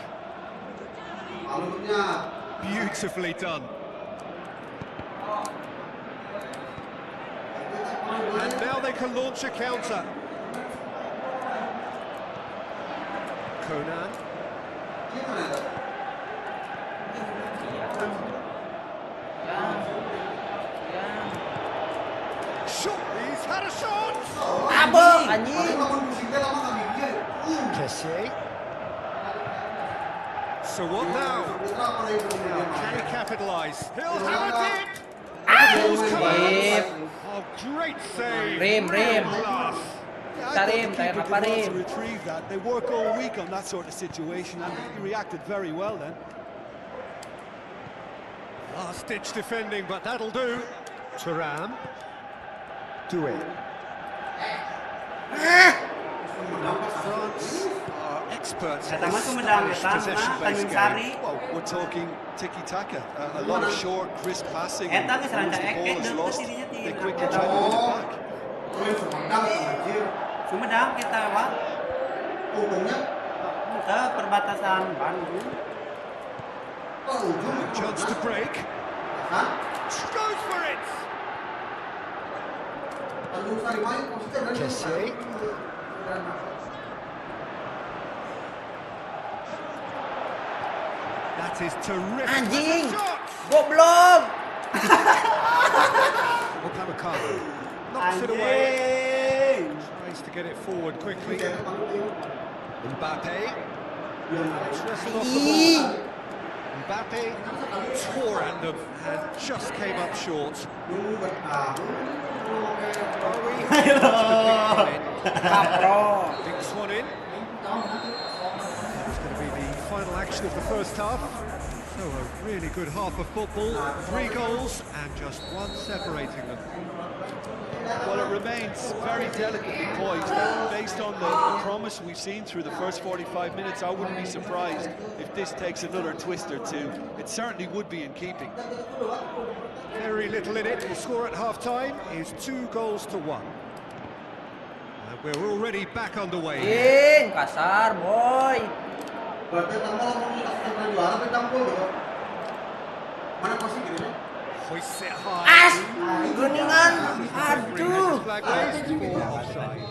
Beautifully done. And now they can launch a counter. Conan. Shot! He's had a shot! Abang anjing. Kessié. So what now? Can he capitalise? He'll have a dip! Ball's come out. Dip. Oh, great save! Rim. Class. Yeah, I thought the Tarim, keeper tayo did well to naparim. retrieve that. They work all week on that sort of situation, and he reacted very well then. Last-ditch defending, but that'll do. Thuram. Do it. France are experts at Eta mah this Sumedang, Spanish eta mah possession-based Tanjung Sari. game. Well, we're talking tiki-taka. A lot of short, crisp passing. Eta and geus once rancak the ball is deukeut lost, dirinya ti. they quickly try to win it back. Sumedang kita Pak. Ke perbatasan Bandung. Chance to break. Goes for it. Kessié. That is terrific. Anjing. Shot. Goblok. Makasih knocks it away. Tries to get it forward quickly. Mbappe. It's wrestled off the ball. Mbappe tore at them and just came up short. Kapro. Dinks one in. It's going to be the final action of the first half. So a really good half of football, 3 goals and just 1 separating them. Well, it remains very delicately poised, and based on the promise we've seen through the first 45 minutes, I wouldn't be surprised if this takes another twist or two. It certainly would be in keeping. Very little in it. The score at half-time is 2 goals to 1. And we're already back underway. In, kasar, boy. Hoists it high. As, geningan. Aduh. Flag raised for offside.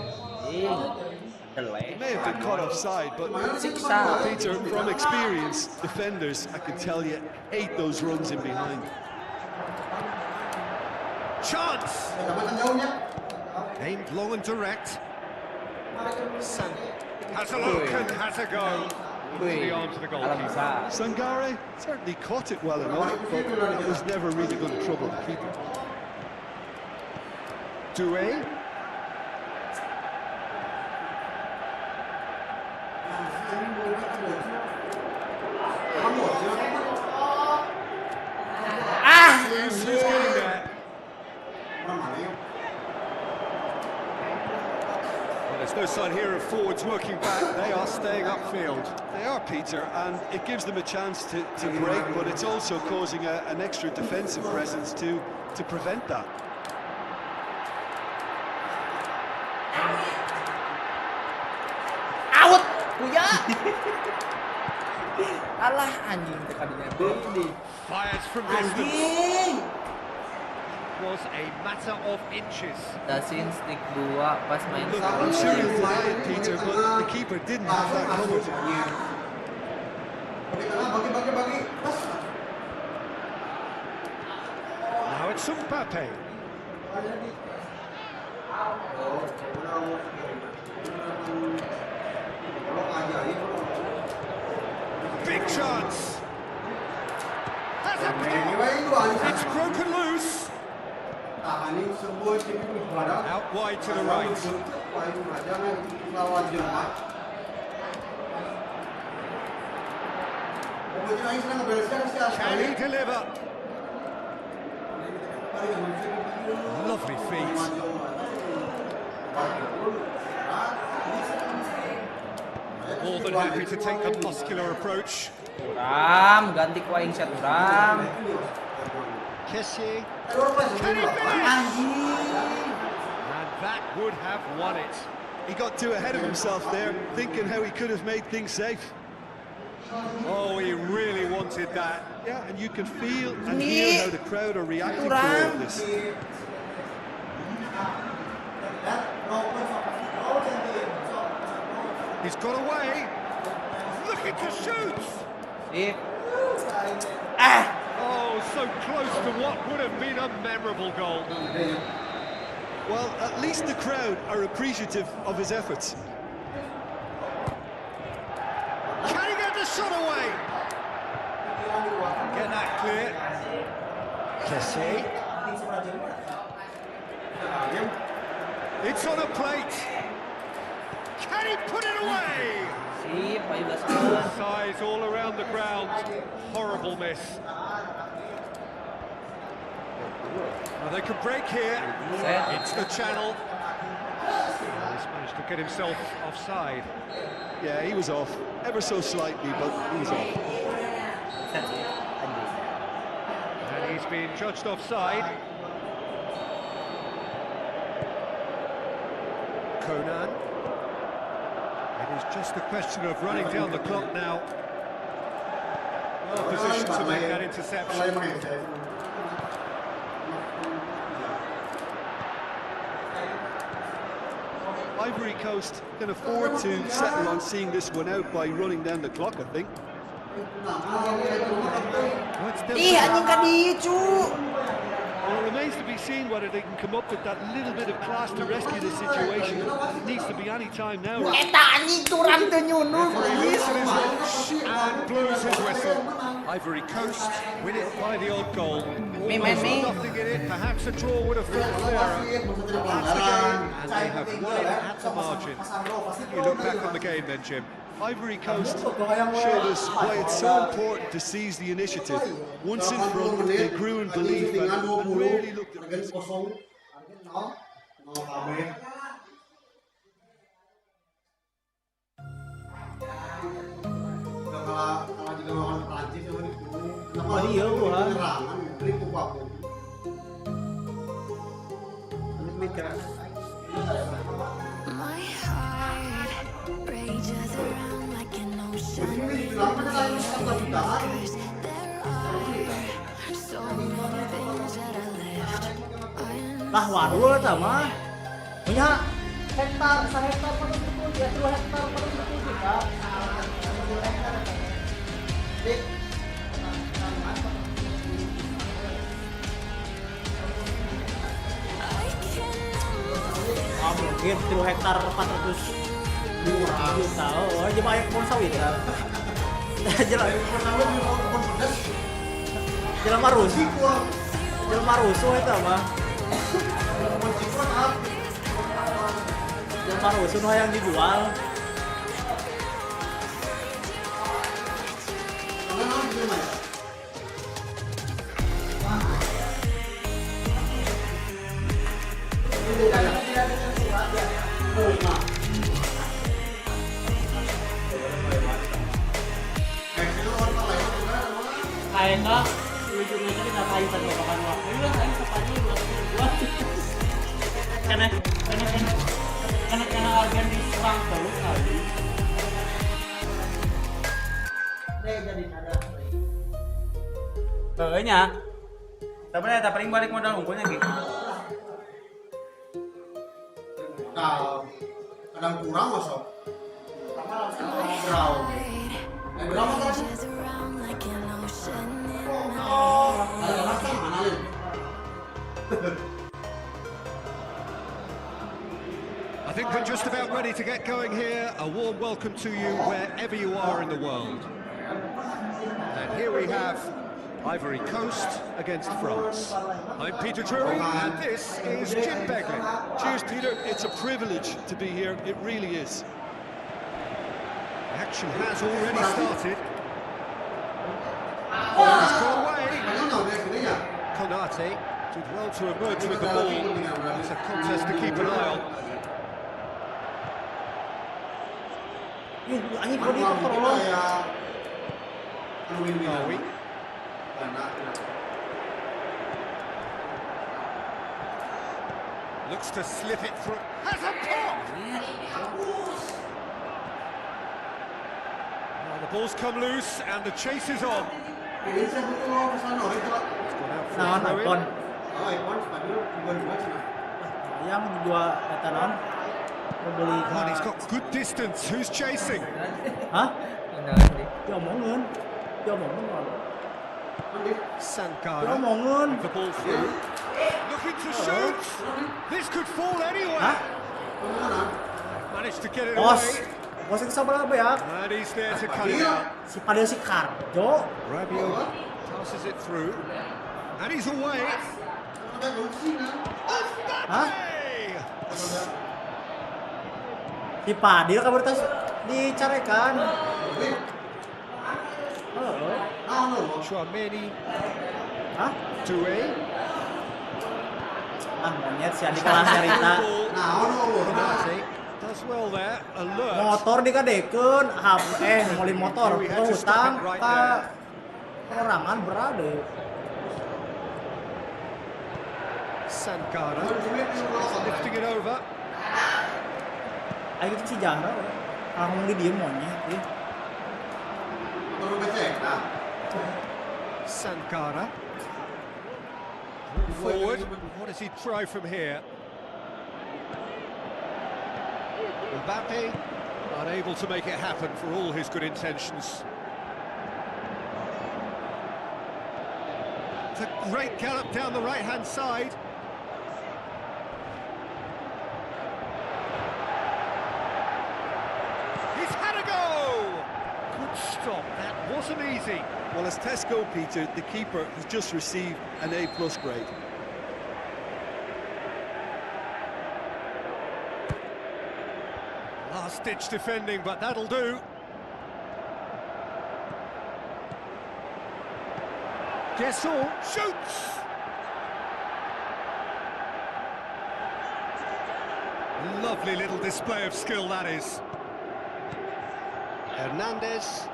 He may have been caught offside, but Siksa. Peter, from experience, defenders, I can tell you, hate those runs in behind. Chance! Aimed long and direct. San has a look and has a go. Into the arms of the goalkeeper. Sangare certainly caught it well enough, but it was never really going to trouble the keeper. Doué. Who's getting there? Well, there's no sign here of forwards working back. They are staying upfield. They are, Peter, and it gives them a chance to break, but it's also causing an extra defensive presence to prevent that. Out, kuya. Alah anjing tekadinya ini. Fires from distance. Anjing. Was a matter of inches. Dasin stick 2 pas main Look, I'm sure you'll deny it, Peter, but the keeper didn't have that covered. Now it's Mbappe. Big chance. Has a it's broken loose. Out wide to the right. Can he deliver? Lovely feet. More than happy to take a muscular approach. Ram, ganti ku aing shot Ram. Makasih. Can he finish? Anjing. And that would have won it. He got too ahead of himself there, thinking how he could have made things safe. Oh, he really wanted that. Yeah, and you can feel and hear how the crowd are reacting to all of this. He's got away. Looking to shoot. Sip. Ah. Oh, so close to what would have been a memorable goal. Well, at least the crowd are appreciative of his efforts. Can he get the shot away? Get that clear. Makasih. It's on a plate. Can he put it away? Sip, ayo gas. Size all around the ground. Horrible miss. Well, they could break here. Set. It's the channel. He's managed to get himself offside. Yeah, he was off, ever so slightly, but he was off. And he's been judged offside. Conan. It is just a question of running down the clock now. Well positioned to make that interception. Ivory Coast can afford to settle on seeing this one out by running down the clock, I think. Well, it's Ih, anjing ka dicu. Well, it remains to be seen whether they can come up with that little bit of class to rescue the situation. It needs to be any time now. Eta anjing turang teu nyunul. Looks at his watch and blows his whistle. Ivory Coast win it by the odd goal. Me. Nothing in it. Perhaps a draw would have felt clearer. That's the game, and they have won it at the margin. You look back on the game then, Jim. Ivory Coast showed us why it's so important to seize the initiative. Once in front, they grew in belief and rarely looked at risk. My heart rages around like an ocean. There are so many things that I left undone. Lah waduh eta mah. Punya hektar, 1 hektar pada itu dia 2 hektar pada itu juga. Mungkin 3 hektar 400 juta. Oh, aja banyak pohon sawit ya. Jalan marusu. Jalan marusu itu mah. Jalan marusu no yang dijual. Kayaknya ujungnya kita kayu tadi makan waktu itu kayu sepatnya buat karena organ diserang terus kali. Kayaknya. Tapi tak paling balik modal unggulnya gitu. Kadang kurang masuk. Berau. Berapa kan? Rages around like an ocean in my Ada makan mana nih? I think we're just about ready to get going here. A warm welcome to you wherever you are in the world. And here we have Ivory Coast against France. I'm Peter Drury, and this is Jim Beglin. Cheers, Peter. It's a privilege to be here. It really is. Action has already started. He's got away. Konate did well to emerge with the ball. It's a contest to keep an eye on. Ini kok dia terolong. Are we? Looks to slip it through. Has a pop! Well, the ball's come loose and the chase is on. It's gone out for a throw in. Yang dua eta non. Membeli. Oh, and he's got good distance. Who's chasing? Hah? Beneran deh. Diomongin. Diomongin. Sankara Diomongin. with the ball through. Looking to shoot. This could fall anywhere. Hah? Managed to get it Bos. away. Bos yang sabar apa ya? And he's there to cut it out. Si pada si Karjo. Rabiot tosses it through. And he's away. Hah? Si Padil kabar tas dicarekan. Oh. Chouameni. Hah? Doué. Ah, monyet si Adi kalah cerita. Konate does well there. Alert. Motor dikadekeun, ngolin motor ke hutang ka perorangan berada. Sankara lifting it over. Ayo itu si Jahra. Kalau ngomong diem monyet ya. Sankara. Forward. What does he try from here? Mbappe unable to make it happen for all his good intentions. It's a great gallop down the right-hand side. He's had a go! Good stop, that wasn't easy. Well, as Tesco, Peter, the keeper has just received an A+ grade. Last-ditch defending, but that'll do. Gasol shoots. Lovely little display of skill, that is. Hernandez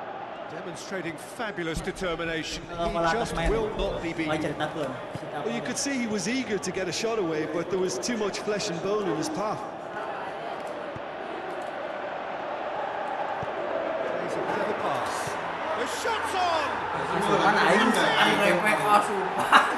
demonstrating fabulous determination. He just will not be beaten. Well, you could see he was eager to get a shot away, but there was too much flesh and bone in his path. Plays a clever pass. The shot's on! Kan aing refleks sumpah.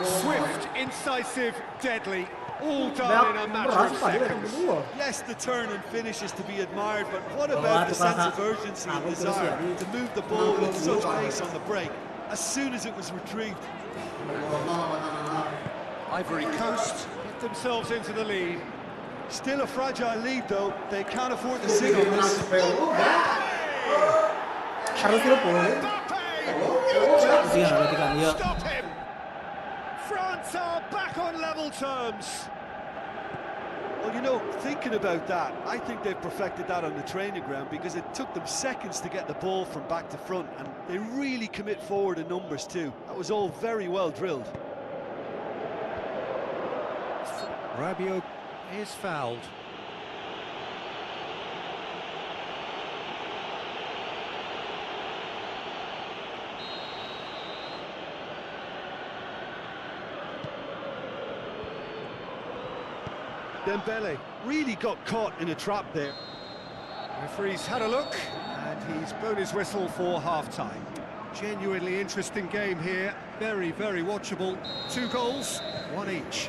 Swift, incisive, deadly, all done in a matter of seconds. Yes, the turn and finish is to be admired, but what about the sense of urgency and desire to move the ball with such pace on the break as soon as it was retrieved? Ivory Coast get themselves into the lead. Still a fragile lead, though. They can't afford to sit on this. Harus Liverpool. Stop him! France are back on level terms. Well, you know, thinking about that, I think they've perfected that on the training ground because it took them seconds to get the ball from back to front, and they really commit forward in numbers too. That was all very well drilled. Rabiot is fouled. Dembele really got caught in a trap there. Referee's had a look, and he's blown his whistle for half-time. Genuinely interesting game here, very, very watchable. 2 goals, 1 each.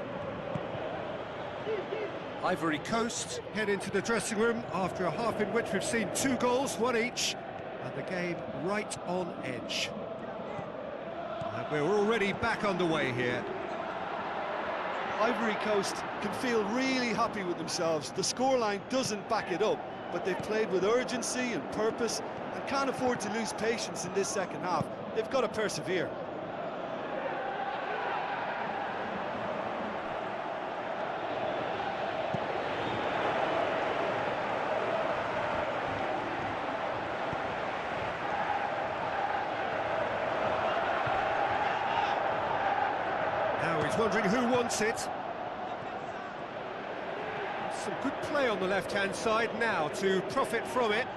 Ivory Coast head into the dressing room after a half in which we've seen 2 goals, 1 each, and the game right on edge. And we're already back underway here. Ivory Coast can feel really happy with themselves. The scoreline doesn't back it up, but they've played with urgency and purpose and can't afford to lose patience in this second half. They've got to persevere. Now he's wondering who wants it. Some good play on the left-hand side now to profit from it.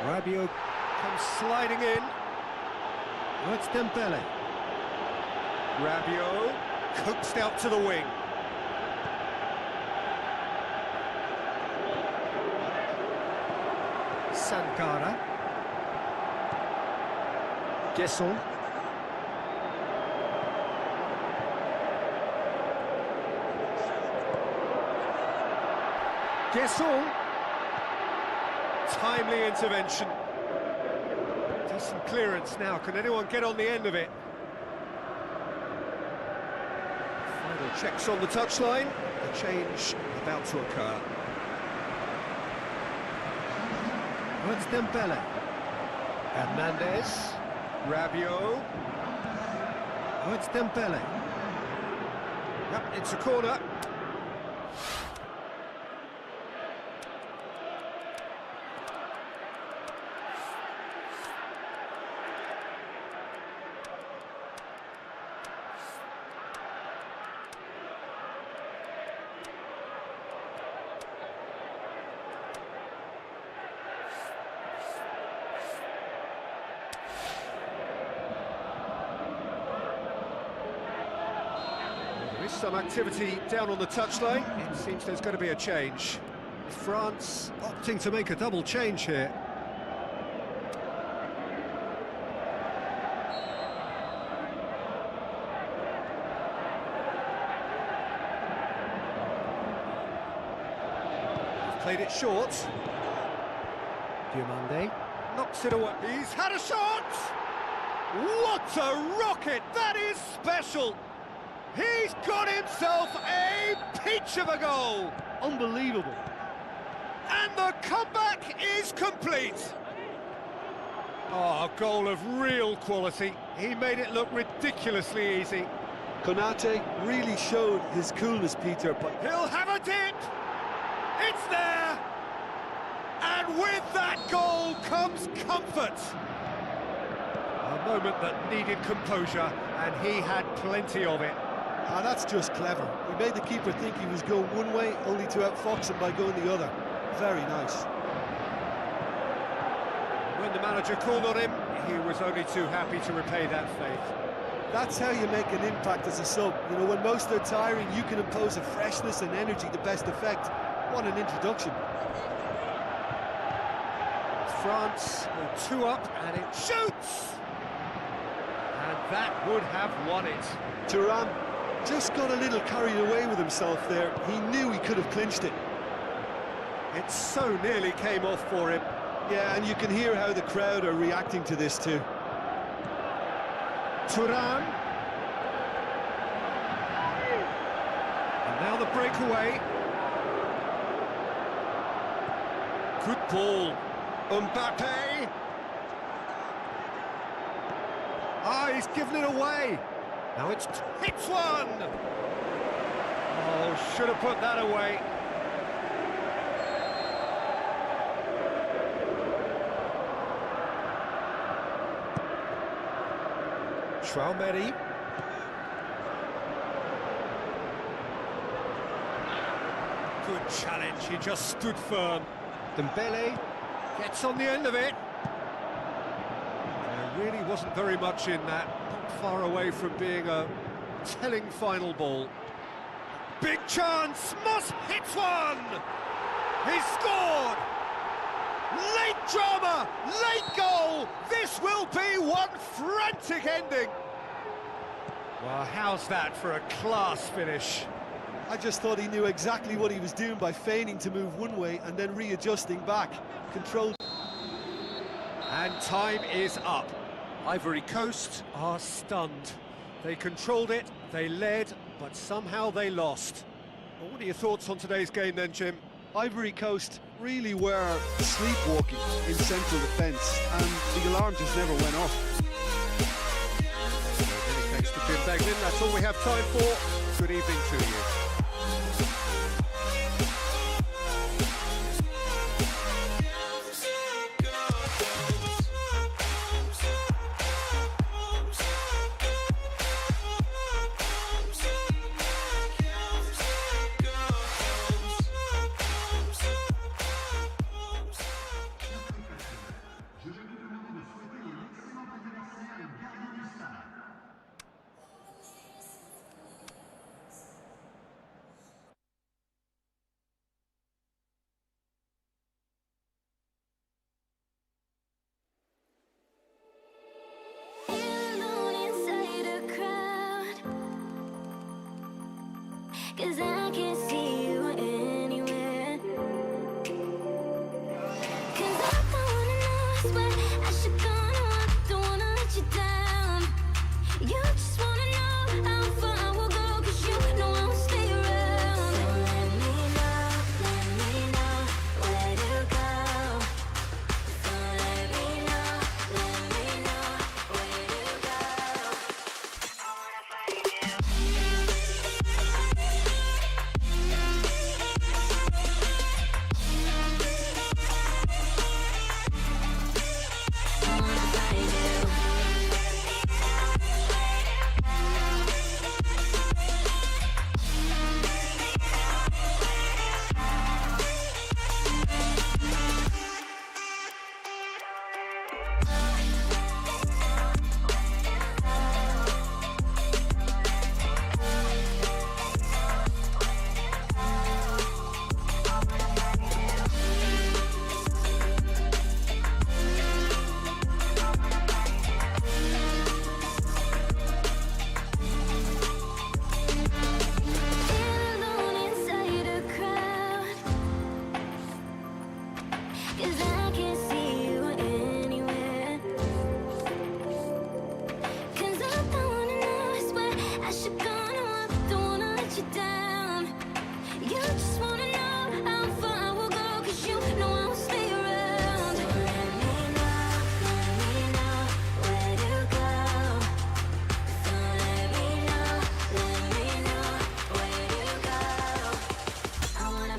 Rabiot comes sliding in. Oh, it's Dembele. Rabiot coaxed out to the wing. Sankara. Gasol. Gasol. Timely intervention. Decent clearance now. Can anyone get on the end of it? Final checks on the touchline. A change about to occur. Oh, it's Dembele. Hernandez. Rabiot. Oh, it's Dembele. Yep, it's a corner. Some activity down on the touchline. It seems there's going to be a change. France opting to make a double change here. He's played it short. Diomande knocks it away. He's had a shot! What a rocket! That is special! He's got himself a peach of a goal! Unbelievable. And the comeback is complete! Oh, a goal of real quality. He made it look ridiculously easy. Konate really showed his coolness, Peter, but He'll have a dip! It's there! And with that goal comes comfort. A moment that needed composure, and he had plenty of it. Ah, that's just clever. He made the keeper think he was going one way, only to outfox him by going the other. Very nice. When the manager called on him, he was only too happy to repay that faith. That's how you make an impact as a sub. You know, when most are tiring, you can impose a freshness and energy to best effect. What an introduction. France go 2 up, and it shoots! And that would have won it. Thuram just got a little carried away with himself there. He knew he could have clinched it. It so nearly came off for him. Yeah, and you can hear how the crowd are reacting to this too. Thuram. And now the breakaway. Good ball. Mbappe. Ah, he's given it away. Now it's hits one. Oh, should have put that away. Traumeri. Good challenge, he just stood firm. Dembele gets on the end of it. There really wasn't very much in that, not far away from being a telling final ball. Big chance, Moss hits one! He's scored! Late drama, late goal! This will be one frantic ending! Well, how's that for a class finish? I just thought he knew exactly what he was doing by feigning to move one way and then readjusting back. Controlled. And time is up. Ivory Coast are stunned. They controlled it, they led, but somehow they lost. Well, what are your thoughts on today's game then, Jim? Ivory Coast really were sleepwalking in central defence, and the alarm just never went off. Many thanks to Jim Beglin. That's all we have time for. Good evening to you. Cause I can't see you anywhere. Cause I don't wanna know where I should go. No, I don't wanna let you down. You just wanna know how far I will go. Cause you know I will stay around. So let me know where to go. So let me know where to go. I wanna find you.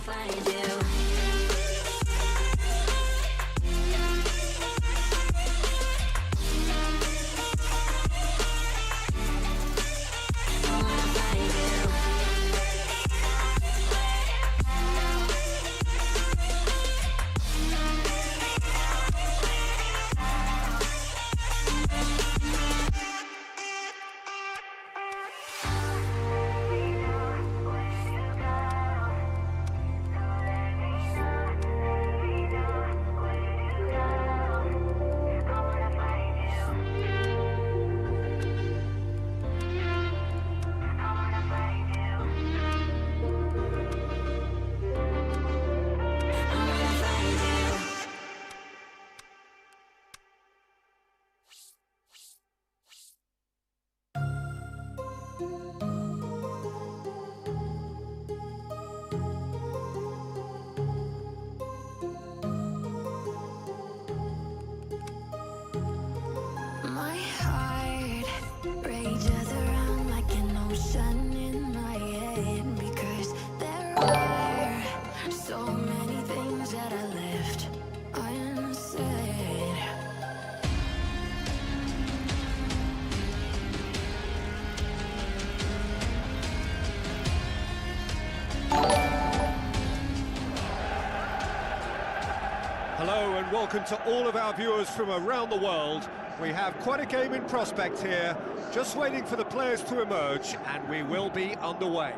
Find you. Hello and welcome to all of our viewers from around the world. We have quite a game in prospect here, just waiting for the players to emerge, and we will be underway.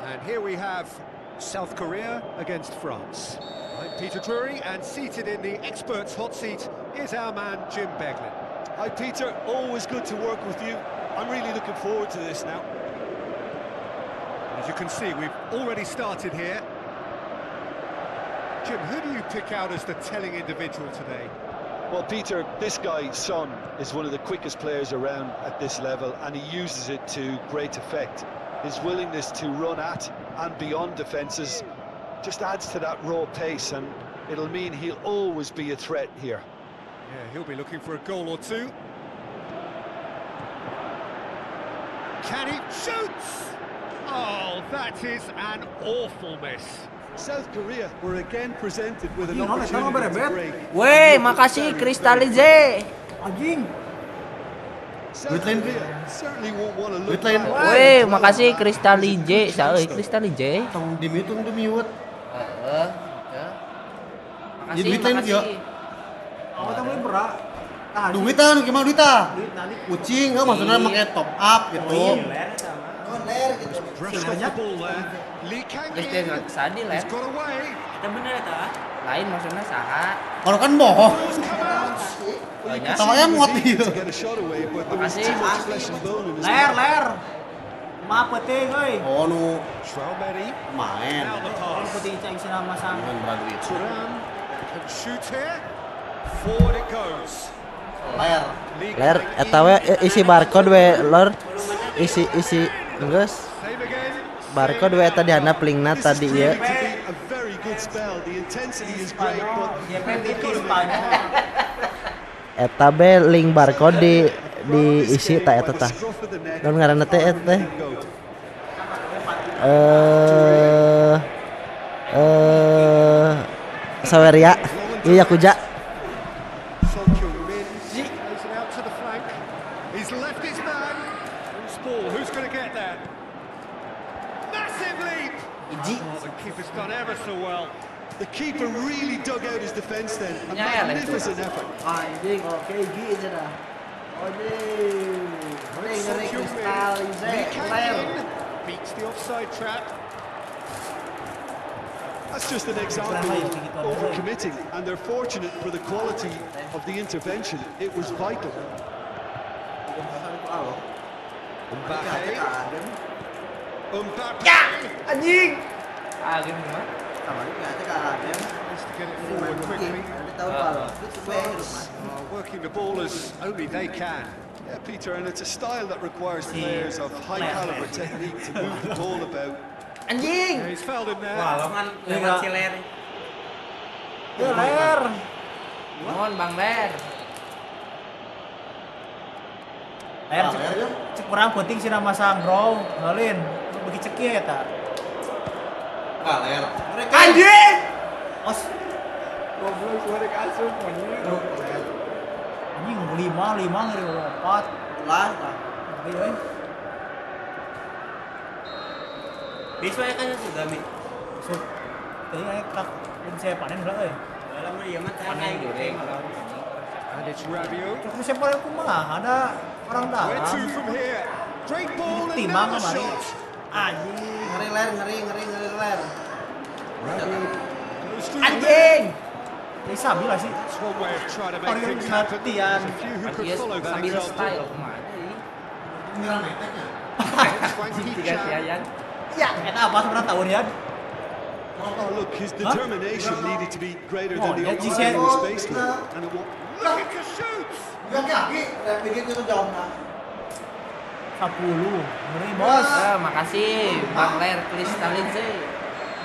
And here we have South Korea against France. I'm Peter Drury, and seated in the experts' hot seat is our man Jim Beglin. Hi Peter, always good to work with you. I'm really looking forward to this now. As you can see, we've already started here. Jim, who do you pick out as the telling individual today? Well, Peter, this guy, Son, is one of the quickest players around at this level, and he uses it to great effect. His willingness to run at and beyond defences just adds to that raw pace, and it'll mean he'll always be a threat here. Yeah, he'll be looking for a goal or two. Can he shoot? Oh, that is an awful miss. South Korea were again presented with an Ini nolak, sama opportunity to berebet. break. Weh, makasih Kristalize. Anjing. South Korea certainly won't want to look Duit lain. back. Weh, makasih Kristalize. Saeuy Kristalize. Tong di mute tuh miut. Heeh. Di duit lain Makasih. Awak teh beli berak. Tah, Duitan, gimana duitan? duit nanti Kucing, maksudnya pakai top up gitu. Brushed off the ball there. Lee Kang Geus teh in. sadil He's ya. got away. Kita bener eta. Lain maksudnya saha? Kalau kan bohong. Ball's come out. Banyak. Sama emot To dia. get a shot away, but there was Makasih. too much flesh and bone in his ler mouth. ler. Maaf penting euy. Oh nu Traumedi. main. Now the Kalau pass. penting cai sina masang. Main berduit. Turan can shoot here. Forward it goes. Layar. Lee Ler, Kang eta we isi barcode we lor. Isi geus. Same again. Barcode we eta dihandap linkna This is tadi proving ya. to be a very good spell. The intensity is great, but Ya tipis Spanyol. Eta be link barcode diisi ta eta tah. scruff of the neck. Naon ngaranna teh eta teh? Go. Saweria. Ieu Yakuza. Son Kyung-min plays it out to the flank. He's left his man. Loose ball. Who's going to get there? Massive leap. Oh, the keeper's done ever so well. The keeper really dug out his defence then. A Ya, ya, magnificent effort. Anjing oke gitu dah. Anjing. Son Kyung-min. Lee Kang in. Beats the offside trap. That's just an example of overcommitting, and they're fortunate for the quality of the intervention. It was vital. Mbappe. Mbappe. Anjing. Ah, gini mah. Needs to get it forward quickly. Working the ball as only they can. Yeah, Peter, and it's a style that requires players of high caliber technique to move the ball about. Anjing. Yeah, he's fouled him there. Lewat si Ler. Ya ler. Mohon Bang Ler. Ler cek kurang penting sina masang bro. Nolin. Bagi ceki eta. Ah, layar. Anjing. Os. Goblok suara kasut anjing. Anjing 5 ngeri 4. Lah. Oke, euy. Bisa ya kan juga mi. Masuk. Tadi aya tak saya panen udah euy. Dalam ieu mah teh Panen gitu. goreng. And it's Rabiot. Terus saya panen kumaha ada orang Where to dalam. from here? Great ball and Timang now the kemari. shot. Anjing. Ngeri layar, ngeri layar. Rabiot goes through the net. Anjing. Ini sabi lah sih. That's one way of trying to make Orang things yang happen. latihan. There's a few who could Dia follow that sambil example. style kemana sih? Nyerang neteknya. Swanky Tiga si Chan. Ayan. Ya, eta apa sebenarnya tahun ya? Oh, look, his determination needed to be greater than the Oh, opposition yeah, in the space line. And it won't. Looking to shoot. Kaki, pikir itu jauh nah. 10. Ngeri bos. Makasih Bang Ler Kristalize.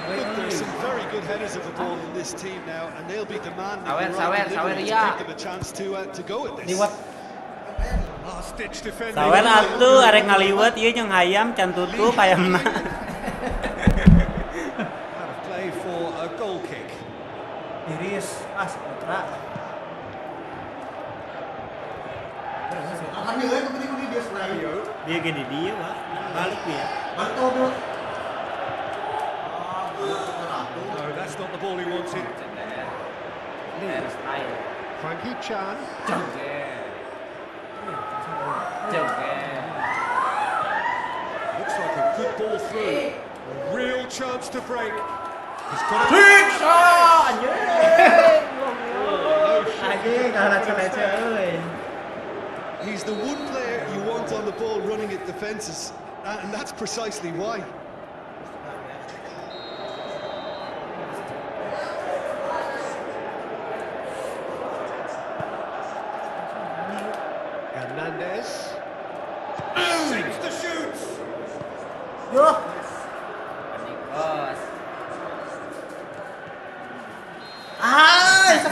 Look, there's some very good headers of the ball in this team now, and they'll be demanding Sawer, the right sawer, delivery to ya. give them a chance to go at this. Liwat. Last ditch defending. Sawer atuh arek ngaliwat ieu jeung hayam can tutup hayamna. Out of play for a goal kick. Iris. Putra. Akan dia itu ketika dia selain. Rabiot. Dia gini dia, Pak. Balik dia. Bantu dulu. No, that's not the ball he wanted. lead. Style. Frankie Chan. Joget. Joget. Looks like a good ball through. A real chance to break. He's got it. Anjing, dah leceh-leceh euy. He's the one player you want on the ball running at defences, and that's precisely why. Hernandez. Takes the shoot. Yo, Bos. Half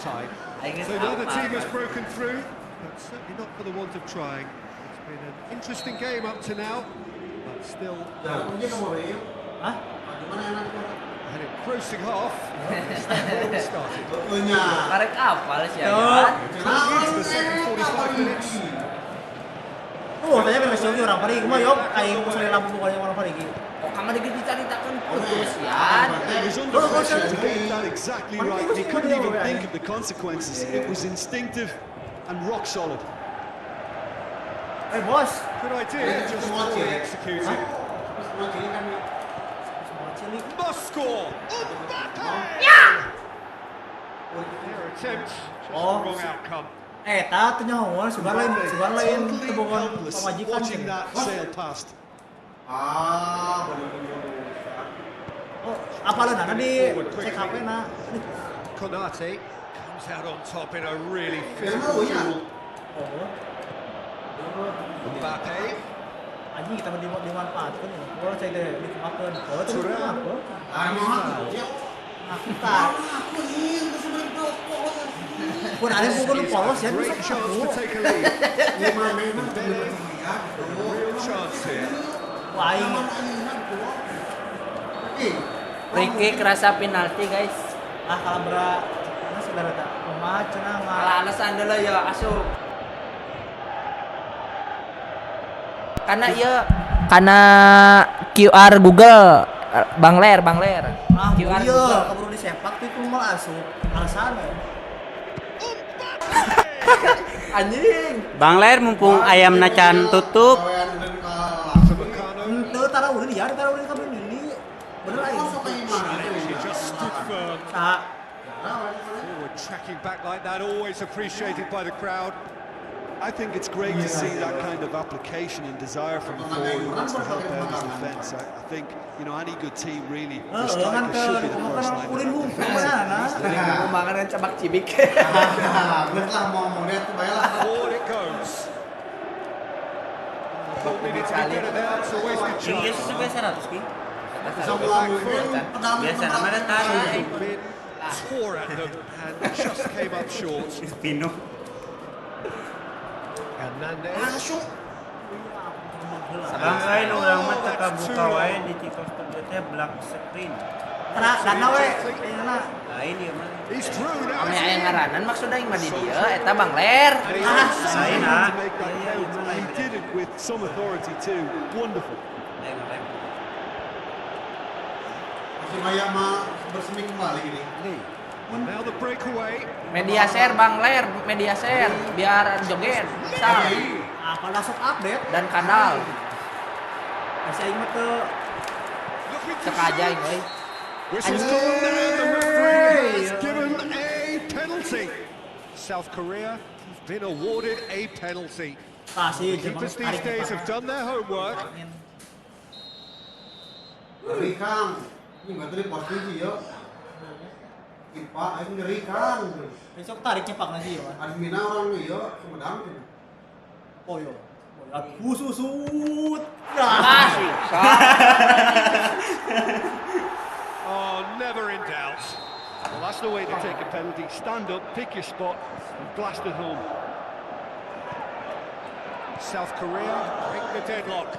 time. I guess So the other apa, team has Bang? broken through, but certainly not for the want of trying. It's been an interesting game up to now, but still hah? an engrossing half. Still where we started. Karek apal sih ya. Into the second 45 minutes. Tanya kan masih orang Parigi mah yok aing usah lampu pokoknya orang Parigi. Kok kamar diceritakan putus ya. He was under pressure to get that exactly right. He couldn't even think of the consequences. It was instinctive and rock solid. Bos. Good idea, just poorly executed. Must score. Their attempt, just the wrong outcome. Eta teh nyaho sugar lain Totally tebogan helpless pamajikan watching sih. that sail past. Oh, apalan ana di cek HP na. Konate comes out on top in a really physical duel. Mbappe. Anjing kita dimanfaatkan. Kalau cek deh dikemakeun. Oh, itu Thuram. apa? Nah, pun ada pukul polos ya Great bisa chance to aku. take a lead. Real chance here. Wah, aing Free kick rasa penalti guys. kalau berat karena saudara tak kumaha cenah Malah alasan dulu ya asup. Karena QR Google Bang Ler. QR iya, Google. keburu disepak tuh malah asup. Alasan ya. Anjing. Bang Ler mumpung ayam nacan tutup. Henteu tara urang dia, tara urang kabeh ini. Bener aing. He just stood firm. Sa Forward tracking back like that, always appreciated by the crowd. I think it's great to see that kind of application and desire from a forward who wants to help out his defence. I think, you know, any good team really, the striker should be the first line. urin hukum mana? Makan cabak cibik. Forward it goes. Ball needed to be better there, it's a wasted Ini chance. biasa 100 ki. Biasa. Biasa namanya tarik. Been tore at them and just came up short. Pino. Hernandez. Bang lain orang mah tak kabuka wae di TikTok teh black screen. Karena dana we, ayeuna. Lain ieu mah. He's through now. Ame aya ngaranan maksudnya yang mah di dieu eta Bang Ler. Lain ah. To make that count, and he did it with some authority too. Wonderful. Lain. bersemi kembali gini. And now the breakaway. Media share Bang Ler, media share biar joget. Sal Apa langsung update? dan kanal. Masih aing mah teu Looking to Cek aja shoot. euy. Whistle's gone and the referee has given a penalty. South Korea has been awarded a penalty. kasih Keepers these days have done their homework. Ngeri Kang. Ini nggak tadi posisi ya. Ipa, ayo ngeri Kang. Besok tarik cepak nanti ya. Admina orang nih ya, Sumedang. Oh yo. Khususut. Oh, never in doubt. Well, that's the way to take a penalty. Stand up, pick your spot, and blast it home. South Korea break the deadlock.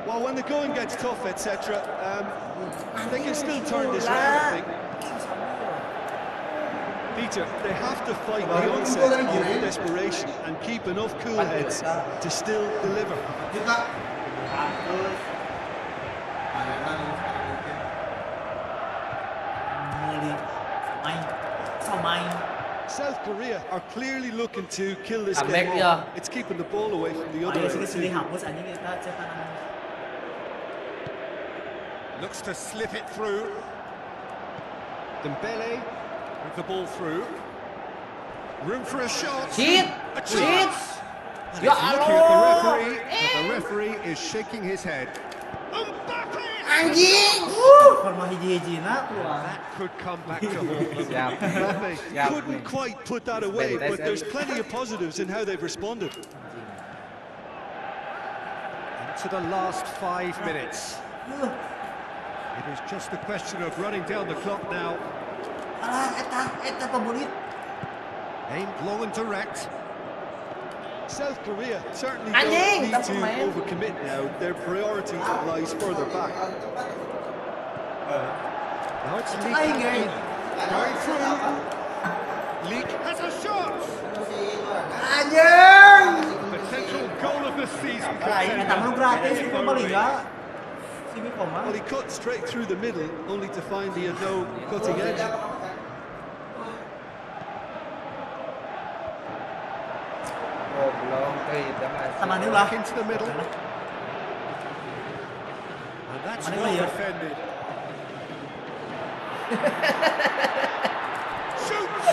Well, when the going gets tough, etc., they can still turn this round, I think. Peter, they have to fight the onset of desperation and keep enough cool heads to still deliver. Kita. Meli main. Korea are clearly looking to kill this Comeback game ya. off. It's keeping the ball away from the other Ayo end sini too. hapus anjing kita cetak. Looks to slip it through. Dembele with the ball through. Room for a shot. Shit. A Shit. chance. And Ya it's looking at the Allah. referee, and the referee is shaking his head. Mbappe! Anjing. Forma hiji-hijina keluar. That could come back to haunt them. Siap. Mbappe Siap couldn't nih. quite put that away, Bentes but there's plenty of positives in how they've responded. Into the last 5 minutes. It is just a question of running down the clock now. Alah, eta pembulit. Aimed low and direct. South Korea certainly Anjing, don't need tak to pemain. overcommit now. Their priority lies further back. Now it's Leak Aing, eh. going through. Leak has a shot. Anjing. Potential goal of the season. Eta mah gratis itu paling enggak. Sini koma. Well, he cut straight through the middle, only to find he had no cutting edge. Oh, belum kita masih. Sama ni ulah. Back into the middle. And that's Mana well dia? defended. Shoots.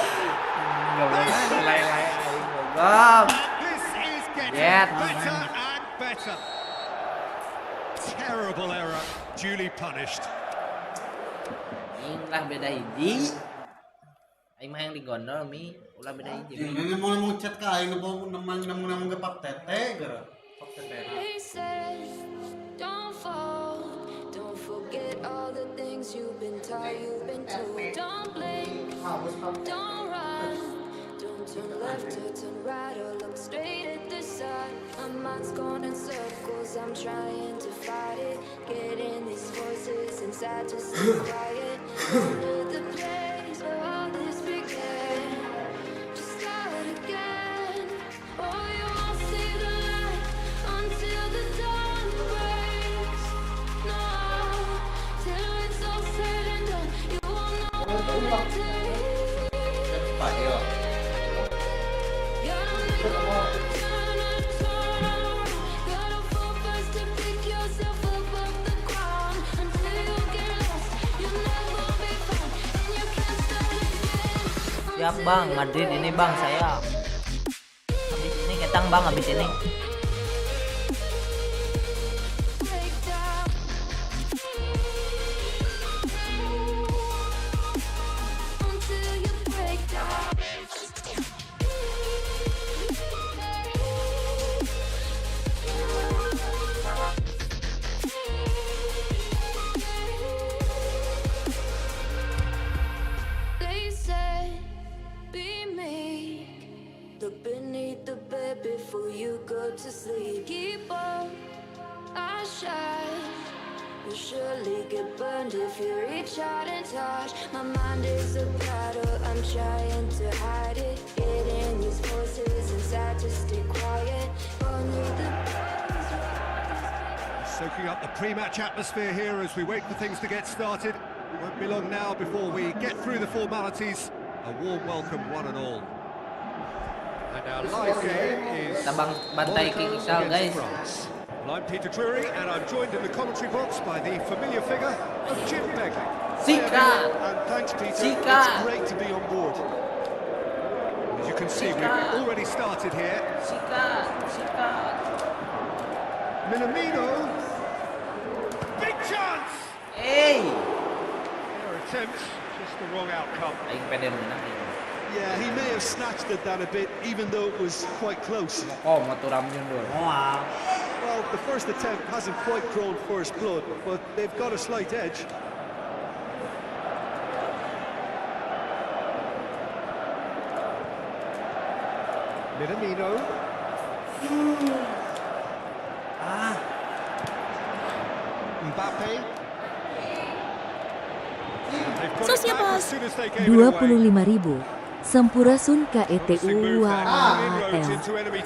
Enggak boleh lay-lay aing goblok. This is getting Yes. better and better. Terrible error, duly punished. Aing lah beda hiji. Aing mah yang digondol mi, ulah beda hiji. Ini mau chat ka aing namang gepak tete gara. Pak tete. They said, don't fall, don't forget all the things you've been taught, you've been told. Don't blink, don't run, don't turn left or turn right or look straight at the sun. My mind's going in circles, I'm trying to fight it, getting these voices inside to stay quiet. Under the place where all this began, just start again. Oh, you won't see the light until the dawn breaks. No, till it's all said and done, you won't know what it takes. Gotta make a turn and turn around. Gotta fall first to pick yourself up off the ground. Until you get lost, you'll never be found, and you can't start again. Siap bang, Madrid ini bang saya. Habis ini ketang bang, habis ini. Break down. Until you break down. They say, be meek. Look beneath the bed before you go to sleep. Keep on, I shine. You'll surely get burned if you reach out and touch. My mind is a battle, I'm trying to hide it. Getting these voices inside to stay quiet. Only the best. Soaking up the pre-match atmosphere here as we wait for things to get started. It won't be long now before we get through the formalities. A warm welcome, one and all. And our live game is Kita bang bantai Monaco Kingsal against guys. France. Well, I'm Peter Drury, and I'm joined in the commentary box by the familiar figure of Jim Begley. Sika. And thanks, Peter. Chica. It's great to be on board. As you can see, we've already started here. Sika. Minamino. Big chance! Hey. Their attempt, just the wrong outcome. Aing pede menang aing. Yeah, he may have snatched at that a bit, even though it was quite close. Oh, maturam nyundur. Moal. Well, the first attempt hasn't quite grown first blood, but they've got a slight edge. Minamino. Mbappe. They've got it back as soon as they gave it away. 25.000. Sampurasun KETU WAAL.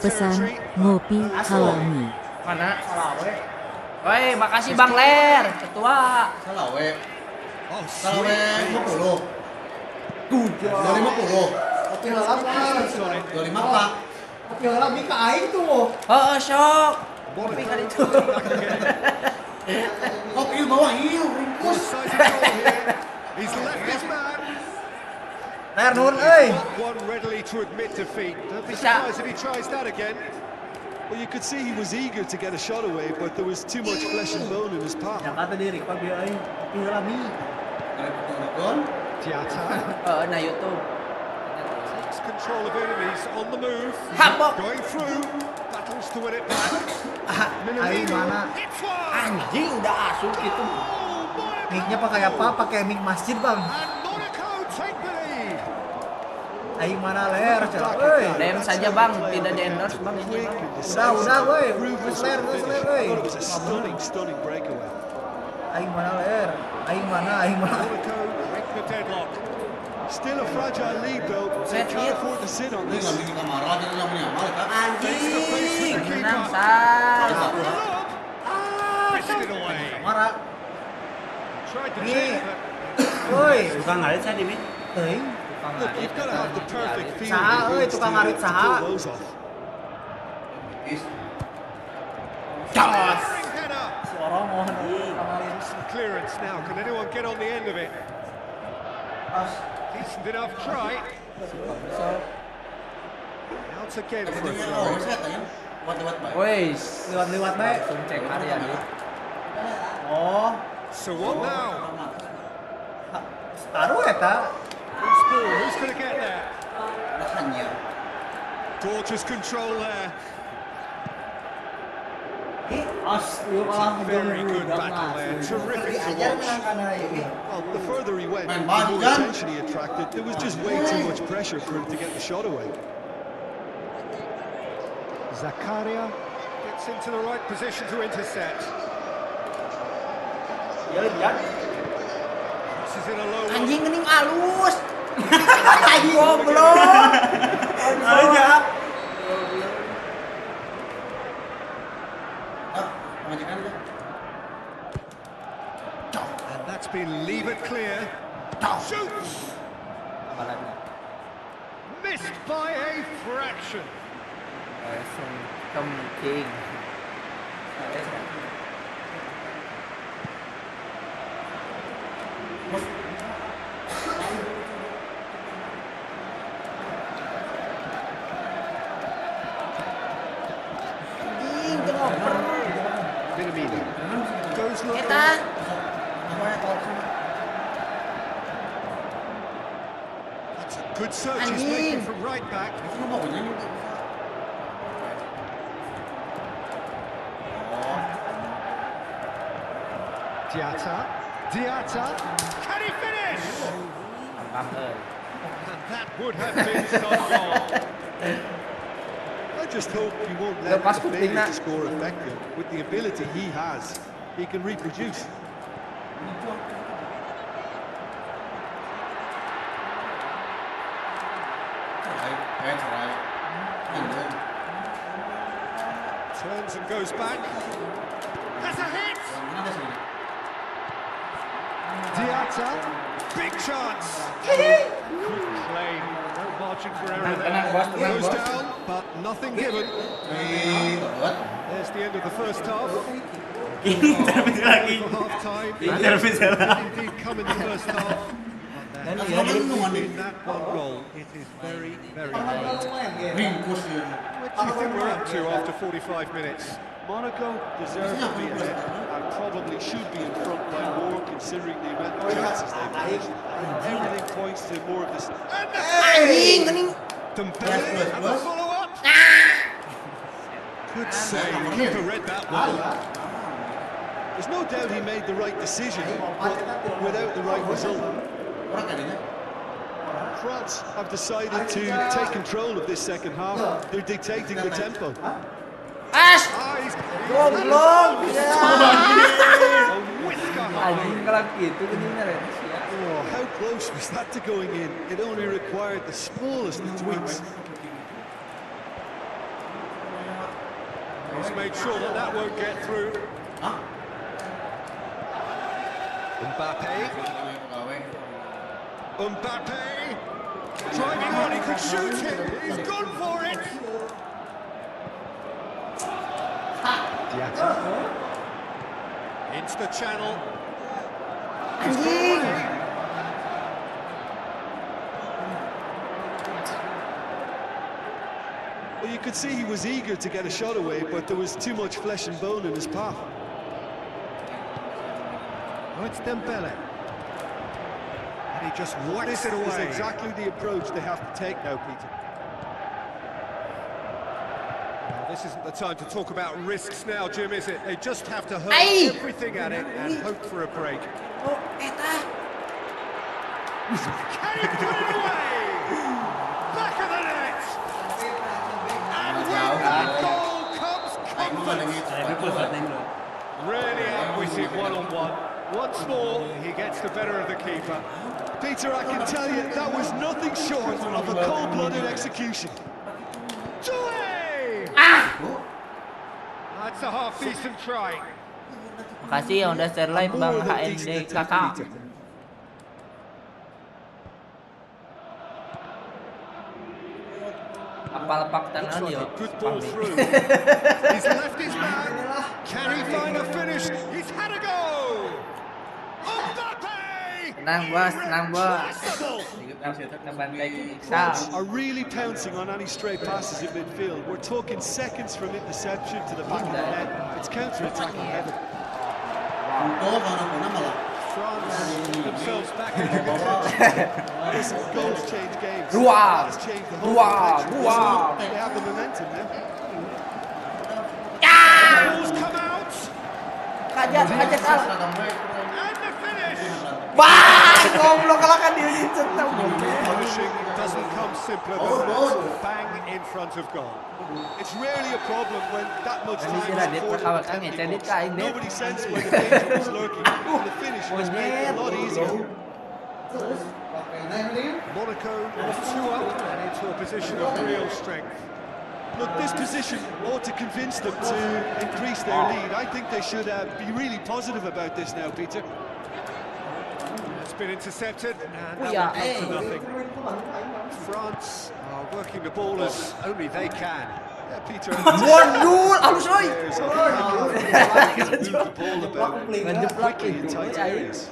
Pesan ngopi halami. Mana? Woi, makasih Bang Ler, ketua. Salawe. Oh, Salawe sweet. 50. Dari 50. Kopi heula Mas. 25 Pak. Kopi heula Mika aing tuh. Oh, shock. Kopi kali itu. Kopi bawah iya ringkus. He's left his man. Ler nun euy. Not one readily to admit defeat. Don't be surprised if he tries that again. Well, you could see he was eager to get a shot away, but there was too much flesh and bone in his palm. Yang kata diri kopi euy. Kopi heula Mi. Diatta Nah YouTube. takes control of enemies on the move. Habok. Going through. Battles to win it back. Aing mana? Hits one. Anjing dah asup gitu. Mic-nya pakai apa? Pakai mic masjid, Bang. And Monaco take the lead. Aing mana Ler, coba euy. DM saja bang, tidak di endorse bang ini bang. Udah woi. Terus Ler euy. It was a stunning breakaway. Aing mana Ler? Aing mana? Monaco break the deadlock. Still a fragile lead though. They can't afford to sit on Ini this. nggak bikin kamera jadi nggak punya amal kan? Face to face with the Menang keeper. sah. Missed it away. Mara. Tried to Ini. check, but Woi. Tukang ngarit saya nih, Teuing. Look, you've got to have the perfect feeling Saha, euy, tukang ngarit to saha. pull those off. firing header. Si orang mohon kemarin. Some clearance now. Can anyone get on the end of it? Decent enough try. Out again for a throw. Oh, saya tanya. Lewat baik. Wes. Lewat baik. Langsung cek Arya nih. Oh, So what now? taruh eta. Who's ball? Who's going to get there? Hanya. Gorgeous control there. Yuk malah Very good battle there. Terrific to watch. Well, the further he went, the Man, more man. attention he attracted. There was just way too much pressure for him to get the shot away. Zakaria gets into the right position to intercept. Ya lihat. This is in a low one. Anjing gening alus. Goblok. Aja. Majikan kan? And that's been levered clear. Shoots! Missed by a fraction. Không king. Minamino goes look. Eta. That's a good search he's Anjing. making from right back. Itu mau punya nih. Diatta. Can he finish? Bang ơi. And that would have been some goal. I just hope he won't Yo, let pas the kuping failure na. to score affect him. With the ability he has, he can reproduce. Cerai. Turns and goes back. Has a hit. Ada sini. Diatta. Big chance. Quick play. No margin for error Tenang bos, there. tenang Goes bos. down, but nothing given. Buat. There's the end of the first half. intervensi lagi. For half time. Intervensi lagi. Indeed come in the first half. Dan Kan ya belum nunggu nih. In that one goal, it is very, very late. Ringkus ya. What do you think we're up to after 45 minutes? Monaco deserve to be ahead and probably should be in front by more considering the amount of chances they've missed. Everything points to more of this. Anjing gening. Dembele and the follow-up. Good save. Keeper read that well. There's no doubt he made the right decision, but without the right result. Orang kayaknya. France have decided to take control of this second half. They're dictating the tempo. As. Ah, he's Goblok. Ya. a whisker high. Anjing kalau gitu geningnya Rens ya. Oh, how close was that to going in? It only required the smallest of tweaks. He's made sure that that won't get through. Mbappe. Pegawai. Mbappe. Driving on, he could shoot it. He's gone for it. Diatta. Into the channel. He's got away. Well, you could see he was eager to get a shot away, but there was too much flesh and bone in his path. Oh, it's Dembele. And he just whacks it away. This is exactly the approach they have to take now, Peter. Well, this isn't the time to talk about risks now, Jim, is it? They just have to hurl Ay! everything at it and hope for a break. Oh, eta. Can he put it away? Back of the net! And with that goal comes comfort. Really outwitted one-on-one. Once more, he gets the better of the keeper. Peter, I can tell you, that was nothing short of a cold-blooded execution. Joy! That's a half-decent try. Makasih yang udah share live Bang More than HND decent attempt, kakak. Peter. Apal pak Looks tanan like yo. a good ball through. He's left his man. Can he find a finish? He's had a go! Mbappe! Tenang bos, tenang bos. France are really pouncing on any stray passes in midfield. We're talking seconds from interception to the back of the net. It's counter-attacking heaven. France themselves back into contention. Listen, goals change games. Wow. That's changed the whole Wow. complexion. Wow. They have the momentum now. Balls come out. Hajat al. And the finish. Wah, goblok kalau kan dia dicetak. Punishing doesn't come simpler than that. Bang in front of goal. It's rarely a problem when that much time sila is dit afforded kawan to kan empty ngecedit box. kain dit. Nobody sensed where the danger was lurking, and the finish was made a lot easier. Monaco was 2 up and into a position of real strength. Look, this position ought to convince them to increase their lead. I think they should be really positive about this now, Peter. It's been intercepted and that Yeah. will come to nothing. France are working the ball as only they can. Yeah, Peter. Waduh, halus oi. Players are really good at move the ball about Ngejeplak quickly in itu. tight areas.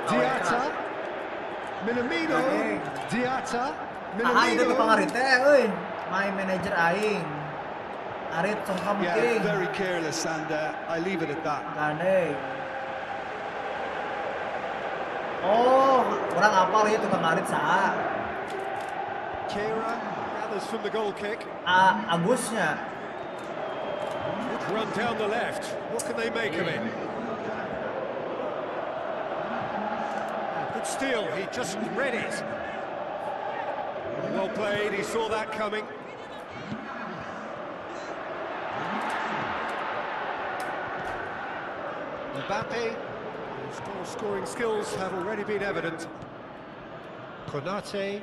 Diatta, Minamino, Diatta, Ah, itu tukang Minamino. arit teh, euy. My manager aing. Arit songkam Yeah, king. very careless, and I leave it at that. Gandeng. Oh, orang apal ya tukang arit saa. Kira gathers from the goal kick. Agusnya. Good run down the left. What can they make of it? Good steal. He just read it. Well played. He saw that coming. Mbappe, whose goal-scoring skills have already been evident. Konate,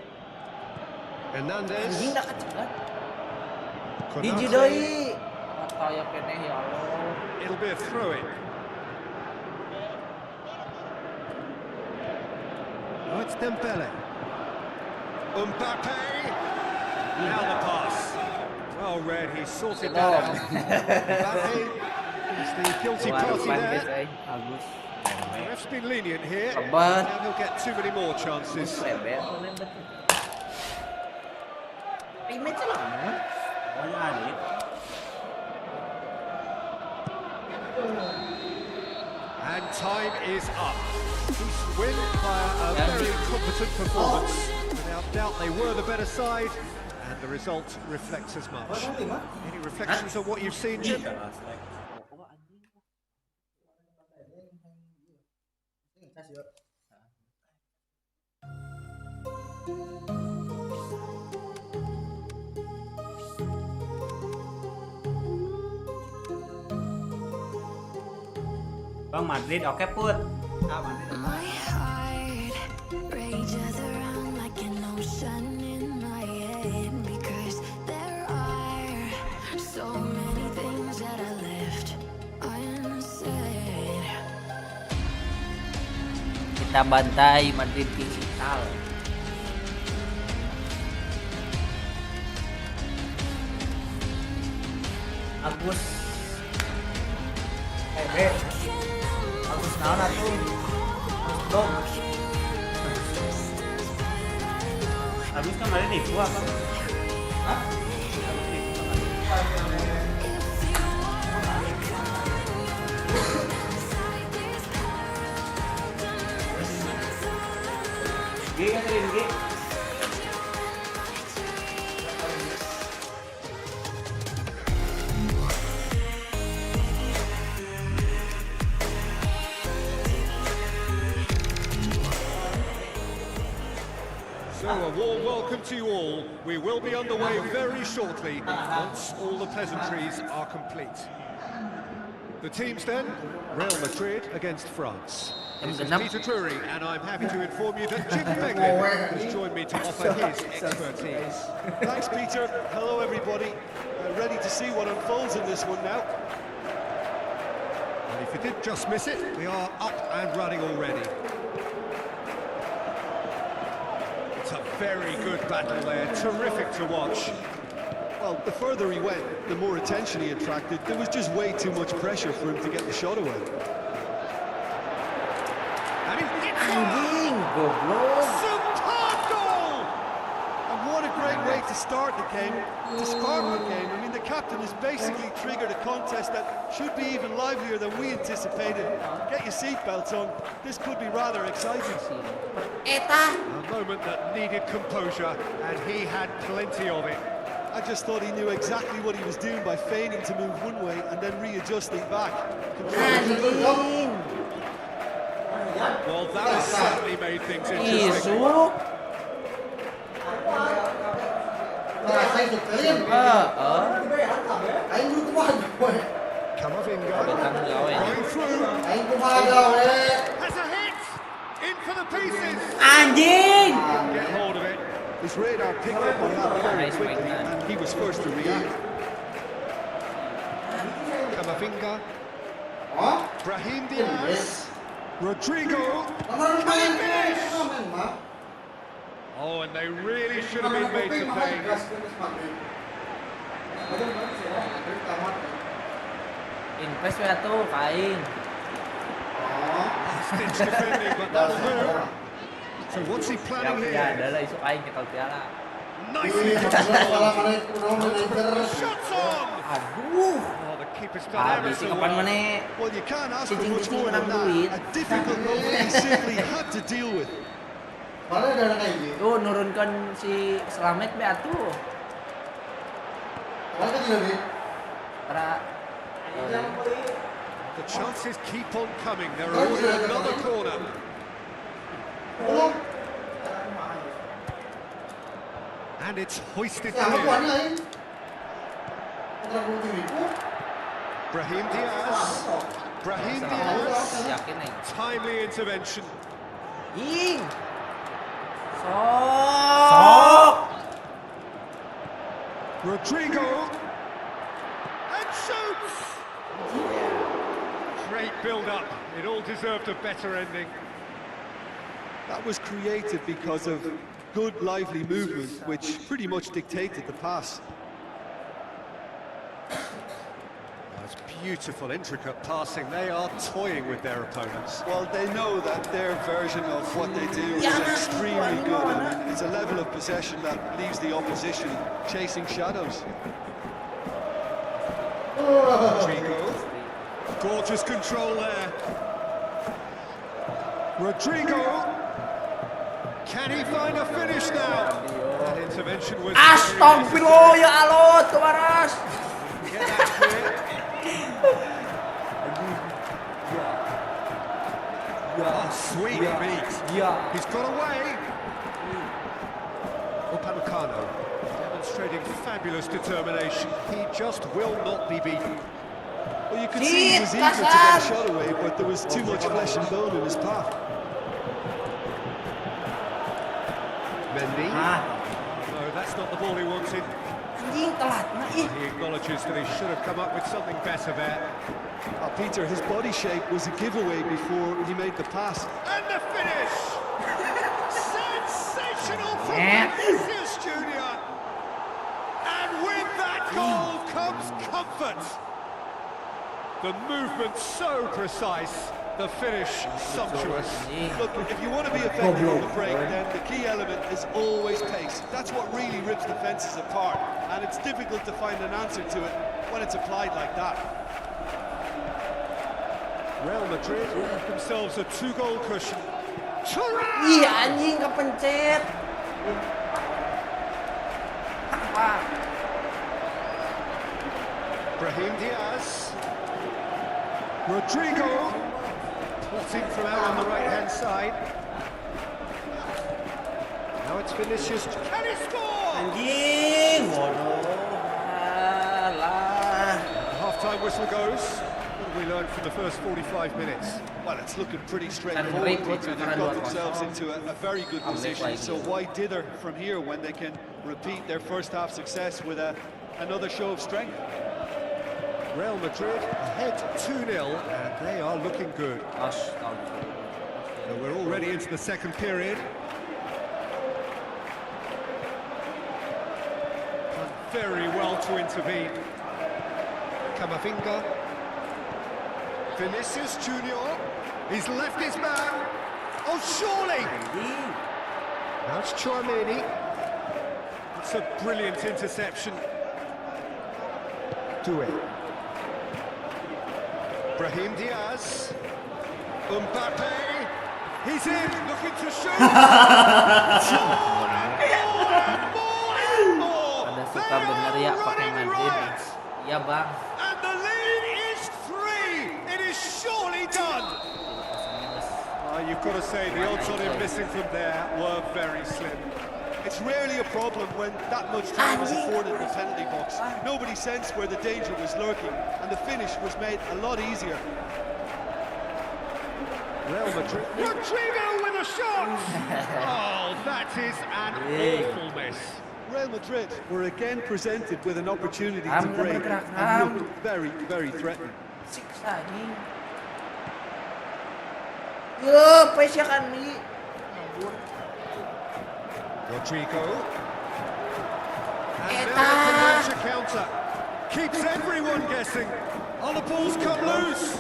Hernandez. Anjing dah kecegat. Hiji Konate. deui. Mata ya keneh ya Allah. It'll be a throw-in. Oh, it's Dembele. Mbappe. Now the pass. Well read, he sorted that out. Mbappe is the guilty party there. Agus. The ref's been lenient here. Sabar. Now he'll get too many more chances. Leber. Image lah. Pokoknya adit. And time is up. Decent win by a very competent performance. Without doubt, they were the better side, and the result reflects as much. Any reflections on what you've seen, Jim? Bang Madrid oke put. My heart rages around like an ocean in my head because there are so many things that I left unsaid. Kita bantai Madrid Kings. mental. Agus Agus naon atuh? Agus dong. Habis kemarin nipu apa? Hah? G kan tadi G. So a warm welcome to you all. We will be underway very shortly once all the pleasantries are complete. The teams then, Real Madrid against France. This is Peter Drury, and I'm happy to inform you that Jim Beglin has joined me to offer his expertise. Thanks, Peter. Hello, everybody. Ready to see what unfolds in this one now. And if you did just miss it, we are up and running already. It's a very good battle there, terrific to watch. Well, the further he went, the more attention he attracted. There was just way too much pressure for him to get the shot away. And he hits Anjing, goblok. superb goal! And what a great way to start the game. I mean, the captain has basically triggered a contest that should be even livelier than we anticipated. Get your seatbelts on. This could be rather exciting. Eta. A moment that needed composure, and he had plenty of it. I just thought he knew exactly what he was doing by feigning to move one way and then readjusting back. Anjing. Well, that has certainly made things interesting. Isuk. Camavinga Tanggung jawab. going through. Has a hit! In for the pieces! Anjing. Get hold of it. His radar picked up on that very Nice quickly, make, man. and he was first to react. Camavinga. Brahim Diaz. Rodrigo. Oh, and they really should have been made to pay. Invest ya tuh kain. Stitch defending, but that'll do. So what's he planning Ya here? adalah isu kain kita tiara. Nicely controlled. Shots on! Aduh. Oh, the keeper's done ever Habis so kapan well. mana? Well, you can't ask for Cicing much more menang than duit. that. A difficult moment he simply had to deal with. Tuh nurunkan si Slamet be atuh. Para The chances keep on coming. They're already in another corner. And it's hoisted clear. Brahim Diaz. Brahim Diaz. yakin nih. Timely intervention. Ing. Sok. Rodrigo. And shoots! Great build-up. It all deserved a better ending. That was created because of good, lively movement, which pretty much dictated the pass. That's beautiful, intricate passing. They are toying with their opponents. Well, they know that their version of what they do is extremely good. And it's a level of possession that leaves the opposition chasing shadows. Rodrigo. Gorgeous control there. Rodrigo. Can he find a finish now? That intervention was very Astagfirullah ya Allah, Tuaras. necessary. Get that clear. Oh, sweet beat. He's got away. Upamecano demonstrating fabulous determination. He just will not be beaten. Well, you could see he was eager to get a shot away, but there was too much flesh and bone in his path. Mendy. No, that's not the ball he wanted. Anjing telat nah ih. He acknowledges that he should have come up with something better there. Peter, his body shape was a giveaway before he made the pass. And the finish! Exceptional from Vinicius Junior. And with that goal comes comfort. The movement so precise, the finish sumptuous. Look, if you want to be effective on the break, then the key element is always pace. That's what really rips defences apart, and it's difficult to find an answer to it when it's applied like that. Real Madrid themselves a 2-goal cushion. Iya anjing kepencet. Apa? Brahim Diaz. Rodrigo. Plotting from out on the right-hand side. Now it's Vinicius. Can he score? Anjing, bodoh. Alah. Half-time whistle goes. What have we learned from the first 45 minutes? Well, it's looking pretty straightforward. They've got themselves into a very good position, so why dither from here when they can repeat their first half success with another show of strength? Real Madrid ahead 2-0, and they are looking good. So we're already into the second period. Done very well to intervene. Camavinga. Vinicius Junior. He's left his man. Oh, surely! Now it's Chouameni. It's a brilliant interception. Do it. Brahim Diaz. Mbappe. He's in, looking to shoot. Pada suka bener ya pakai Madrid. Iya bang. And the lead is 3. It is surely done. You've got to say the odds on him missing from there were very slim. It's rarely a problem when that much time is afforded in the penalty box. Nobody sensed where the danger was lurking, and the finish was made a lot easier. Real Madrid. Rodrigo with a shot! Oh, that is an awful miss. Real Madrid were again presented with an opportunity to break and looked very, very threatening. Siksa anjing. Yo, pesya kan nih. Rodrigo. And now they can launch a counter. Keeps everyone guessing. Oh, the ball's come loose.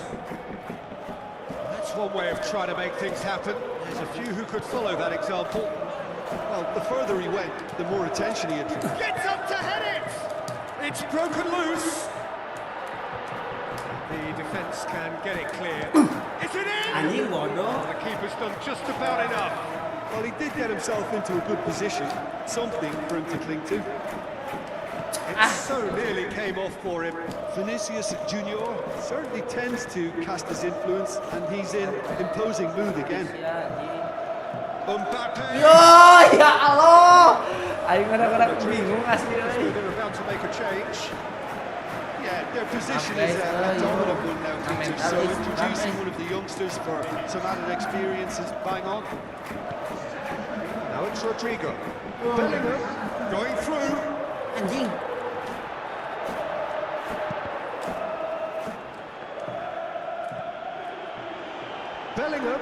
That's one way of trying to make things happen. There's a few who could follow that example. Well, the further he went, the more attention he attracted. Gets up to head it. It's broken loose. The defence can get it clear. Is it in? Anjing, bodoh. The keeper's done just about enough. Well, he did get himself into a good position, something for him to cling to. It so nearly came off for him. Vinicius Junior certainly tends to cast his influence, and he's in imposing mood again. Mbappe. Yo, ya Allah. Aing kadang-kadang bingung asli. They're about to make a change. Yeah, their position is a dominant one now, Peter, so introducing one of the youngsters for some added experience is bang on. Now it's Rodrigo. Bellingham going through. Anjing. Bellingham.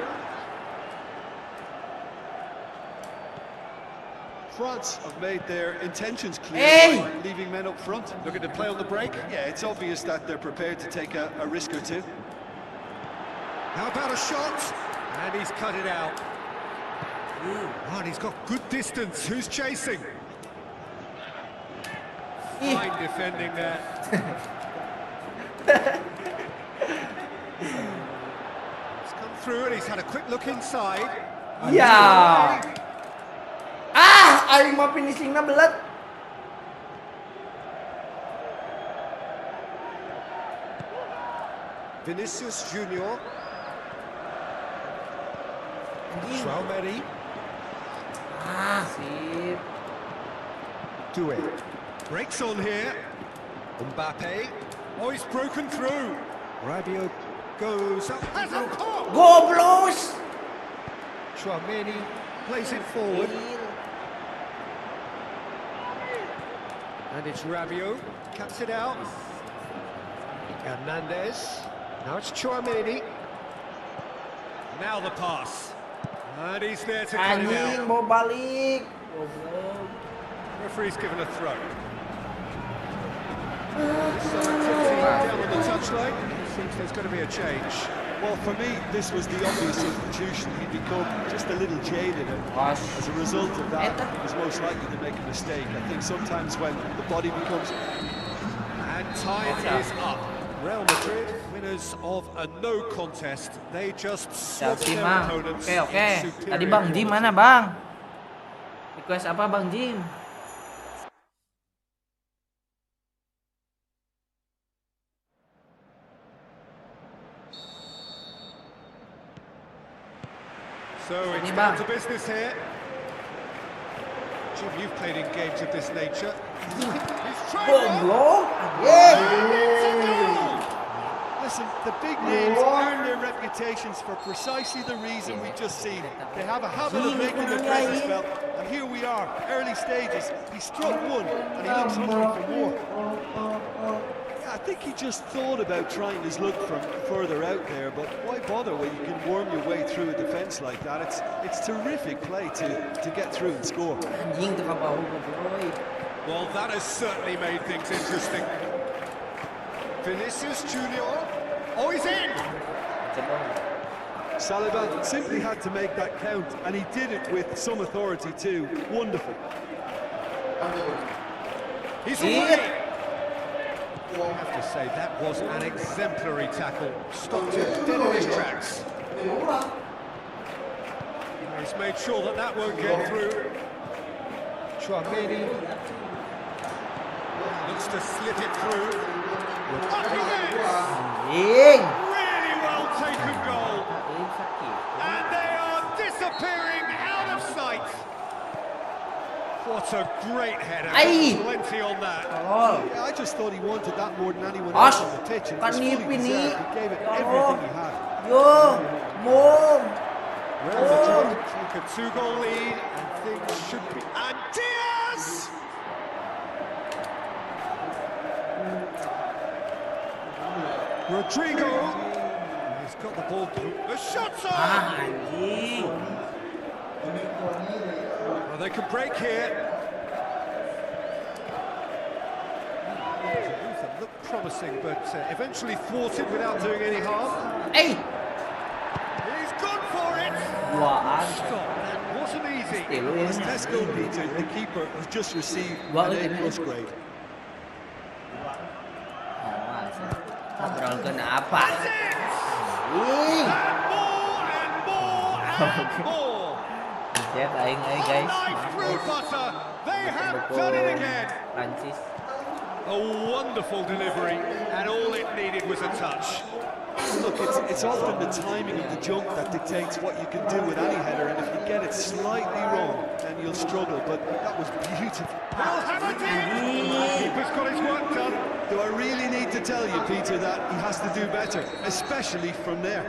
France have made their intentions clear by leaving men up front. Looking to play on the break. Yeah, it's obvious that they're prepared to take a risk or two. How about a shot? And he's cut it out. Oh, and he's got good distance. Who's chasing? Fine defending there. He's come through and he's had a quick look inside. Ya. Aing mah finishingnya belet. Vinicius Junior. Chouameni. Sip. Do it. Breaks on here. Mbappe. Oh, he's broken through. Rabiot goes up. Has a pop. Goblos. Chouameni plays it forward. And it's Rabiot. Cuts it out. Hernandez. Now it's Chouameni. Now the pass. And he's there to cut it Anjing out. mau balik. Goblok. Referee's given a throw. Some activity down on the touchline. Seems there's going to be a change. Well, for me, this was the obvious substitution. He'd become just a little jaded, and as a result of that, he was most likely to make a mistake. I think sometimes when the body becomes... And time is up. Real Madrid, winners of a no contest. They just swapped Chelsea their Mang. opponents. Oke. in Tadi superior Bang Jim quality. mana Bang? Request apa Bang Jim? So it's Ini, down Bang. to business here. Jim, you've played in games of this nature. He's trying Goblok. Listen, the big names earn their reputations for precisely the reason we've just seen. They have a habit of making their presence felt, and here we are, early stages. He struck one, and he looks hungry for more. Yeah, I think he just thought about trying his luck from further out there, but why bother when you can worm your way through a defence like that? It's terrific play to get through and score. Anjing tukang bahu goblok. Well, that has certainly made things interesting. Vinicius Junior. Oh, he's in! Saliba simply had to make that count, and he did it with some authority too. Wonderful. He's away! I have to say, that was an exemplary tackle. Stopped him dead in his tracks. He's made sure that that won't get through. Chouameni looks to slit it through. Up he gets! Anjing. Really well taken goal. Anjing sakit. And they are disappearing out of sight. What a great header. Ay! Plenty on that. Oh. Yeah, I just thought he wanted that more than anyone Ash, else on the pitch, and it kan was fully nipin ni. deserved. He gave it Ya everything Allah. he had. Yo, Mom. Real Madrid take a 2-goal lead, and things should be. And Diaz! Rodrigo! He's got the ball. The shot's on! Ah, anjing. Well, they can break here. It looked promising, but eventually thwarted without doing any harm. Eh, He's gone for it! duaan. Stop, that wasn't easy. Still As in. Tesco Peter, the keeper, has just received Wah, an ini. A+ grade. Ngobrolkeun apa? Anjing. And more and more! Chat aing guys. Nice through butter. They have done it again. Prancis. A wonderful delivery, and all it needed was a touch. Look, it's often the timing of the jump that dictates what you can do with any header, and if you get it slightly wrong, then you'll struggle, but that was beautiful. He'll have it in. Keeper's got his work done. Do I really need to tell you, Peter, that he has to do better, especially from there?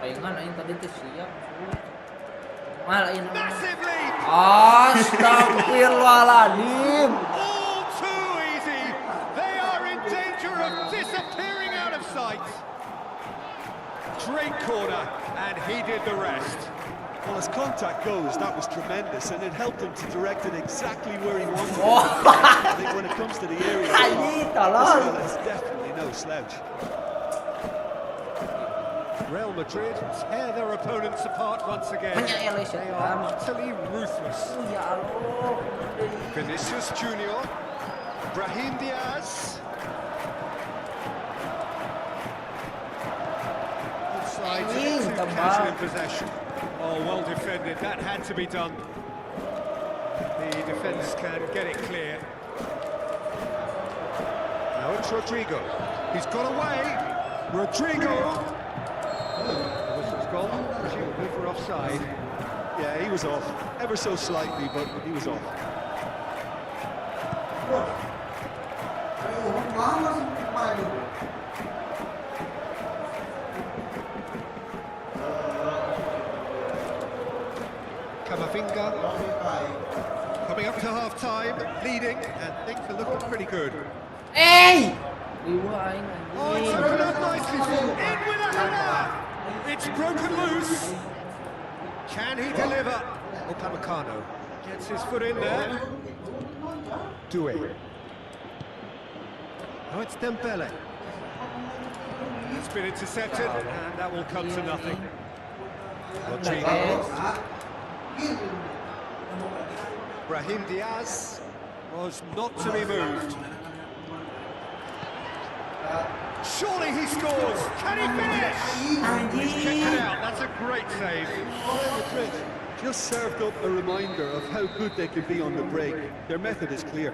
Palingan aing tadi teh siap. Malah ieu. Massive lead. Astagfirullahaladzim. All too easy. They are in danger of disappearing out of sight. Great corner, and he did the rest. Well, as contact goes, that was tremendous, and it helped him to direct it exactly where he wanted it. Oh. I think when it comes to the area, Anjing, this tolong. fella is definitely no slouch. Real Madrid tear their opponents apart once again. Menyael They are utterly ruthless. Ya Allah. Vinicius Junior, Brahim Diaz. Offside, Anjing, too tebal. casual in possession. Oh, well defended. That had to be done. The defenders can get it clear. Now it's Rodrigo. He's got away. Rodrigo. The whistle's gone, presumably for offside. Yeah, he was off, ever so slightly, but he was off. Camavinga coming up to half-time, leading, and things are looking pretty good. Eh! Liwa aing Oh, it's anjing. opened up nicely for him. In with a header! It's broken loose. Can clever. Upamecano gets his foot in there. Doué. Oh, it's Dembele. It's been intercepted, and that will come to nothing. Rodrigo. Brahim Diaz was not to be moved. Surely he scores! Can he finish? He's kicked it out, that's a great save. Real Madrid just served up a reminder of how good they can be on the break. Their method is clear.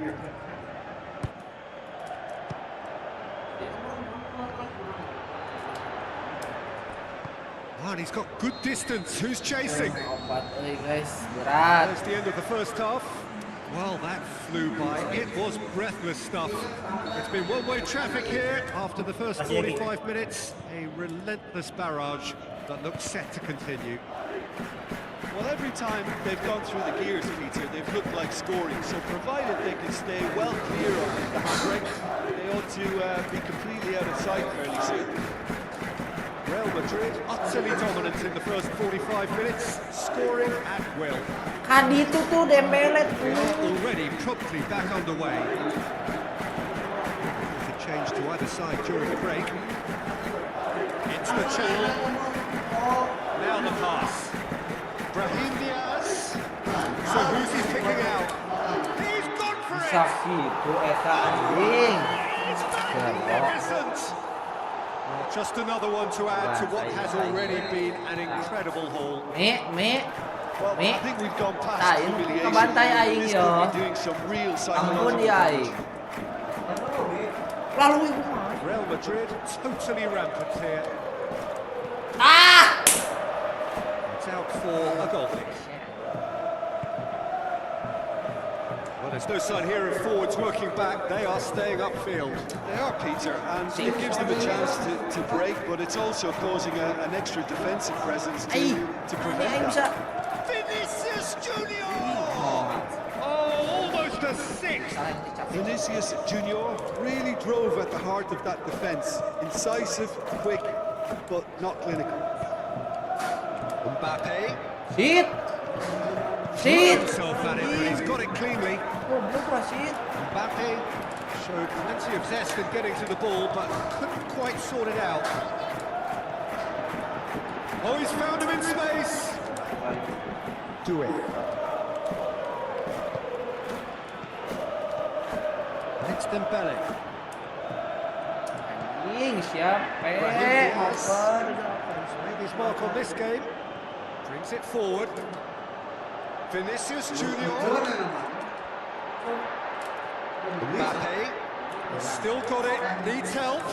And he's got good distance. Who's chasing? Opat guys, berat. That's the end of the first half. Well, that flew by. It was breathless stuff. It's been one-way traffic here after the first 45 minutes. A relentless barrage that looks set to continue. Well, every time they've gone through the gears, Peter, they've looked like scoring. So provided they can stay well clear of the handbrake, they ought to be completely out of sight fairly soon. Real Madrid utterly dominant in the first 45 minutes, scoring at will. Kan itu tuh Dembele They are already promptly back underway. There's a change to either side during the break. Into the channel. Now the pass. Brahim Diaz. So who's he picking out? He's gone for it! gitu eta anjing. It's magnificent! Well, just another one to add to what has already been an incredible haul. Well, I think we've gone past Tain, humiliation. kebantai aing This yo. could be doing some real Ampun psychological dia damage. aing. Lalu ibu. Real Madrid totally rampant here. Ah! It's out for a goal kick. Well, there's no sign here of forwards working back. They are staying upfield. They are, Peter, and it gives them a chance to break, but it's also causing an extra defensive presence to prevent that. Vinicius Junior! Oh, almost a six! Vinicius Junior really drove at the heart of that defence. Incisive, quick, but not clinical. Mbappe. Shit. Threw himself at it, but he's got it cleanly. Goblok lah shit. Mbappe showed plenty of zest in getting to the ball, but couldn't quite sort it out. Oh, he's found him in space. Do it. It's Dembele. Anjing siapa? Brahim Diaz. Oper. He's made his mark on this game. Brings it forward. Vinicius Junior. Mbappe. He's still got it. Needs help.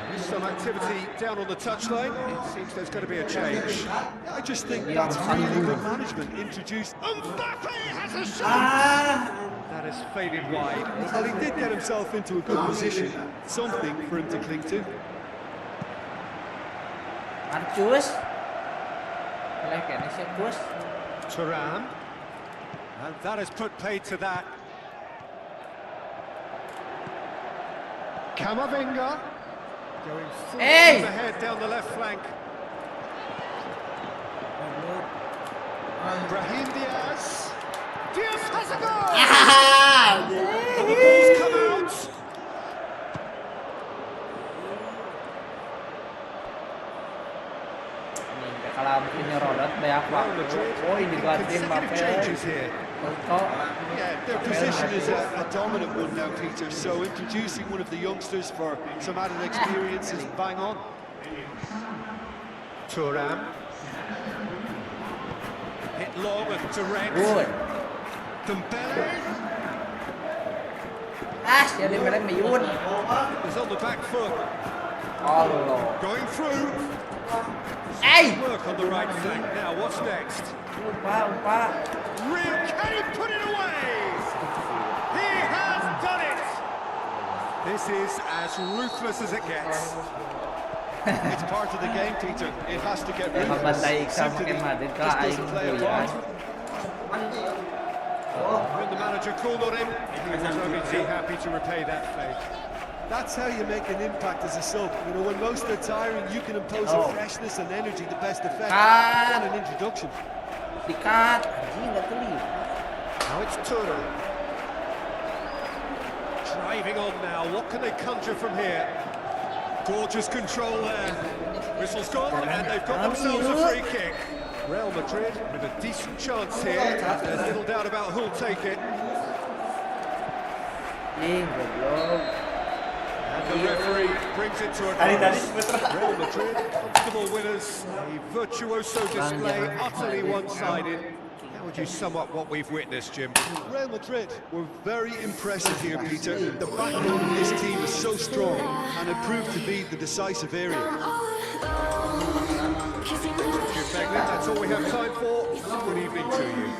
There's some activity down on the touchline. It seems there's going to be a change. I just think that's really good management introduced. Mbappe has a shot! That has faded wide. Well, he did get himself into a good position, something for him to cling to. Marcus. Like Marcus. Thuram. And that has put paid to that. Camavinga. Going full Hey! ahead down the left flank. Brahim Diaz. Diaz has a goal! And the ball's come out. Kalau punya rodat banyak waktu. Oh, ini gantiin Mbappe. Changes here. Yeah, their position is a dominant one now, Peter, so introducing one of the youngsters for some added experience is bang on. Thuram. Hit long and direct. Good. Dembele Ya Dembele meyun. is on the back foot. Allah. Going through. Hey! Work on the right flank. Now, what's next? Umpa. Real, can he put it away? He has done it! This is as ruthless as it gets. It's part of the game, Peter. It has to get ruthless. Mabantai ka Sympathy makin Madrid ka just aing doesn't play a kuyan. part. When the manager called on him, he was only too happy to repay that fate. That's how you make an impact as a sub. You know, when most are tiring, you can impose a freshness and energy, the best effect. What an introduction. Dikat, anjing nggak terlihat. Now it's Turner. Driving on now, what can they conjure from here? Gorgeous control there. Whistle's gone, and they've got themselves a free kick. Real Madrid with a decent chance here. There's little doubt about who'll take it. Anjing, goblok. And the referee brings it to a close. Real Madrid, comfortable winners. A virtuoso display, utterly one-sided. How would you sum up what we've witnessed, Jim? Real Madrid were very impressive here, Peter. The backbone of this team is so strong, and it proved to be the decisive area. Jim Beglin, that's all we have time for. Good evening to you.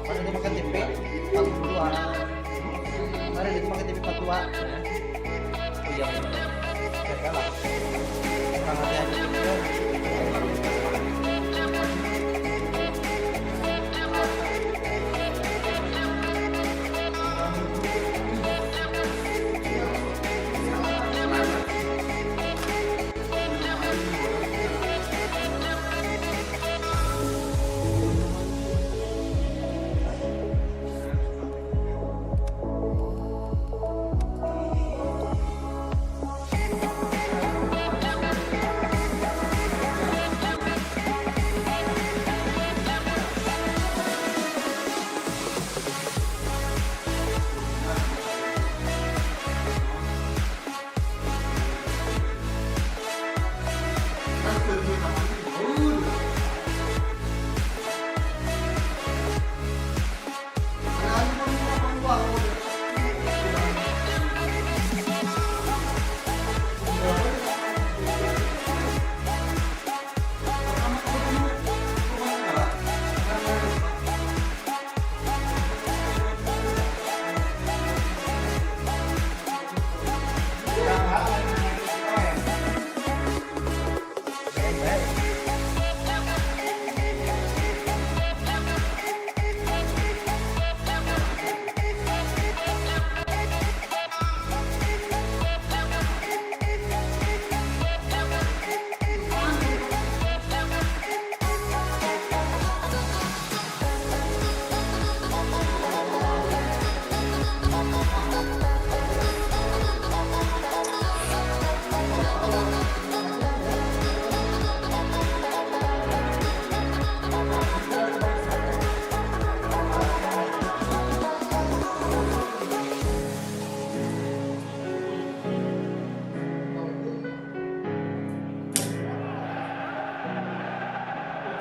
Pas itu pakai TV 42. Kemarin itu pakai TV 42. Oh iya benar. Ya lah. Kurang hati-hati juga.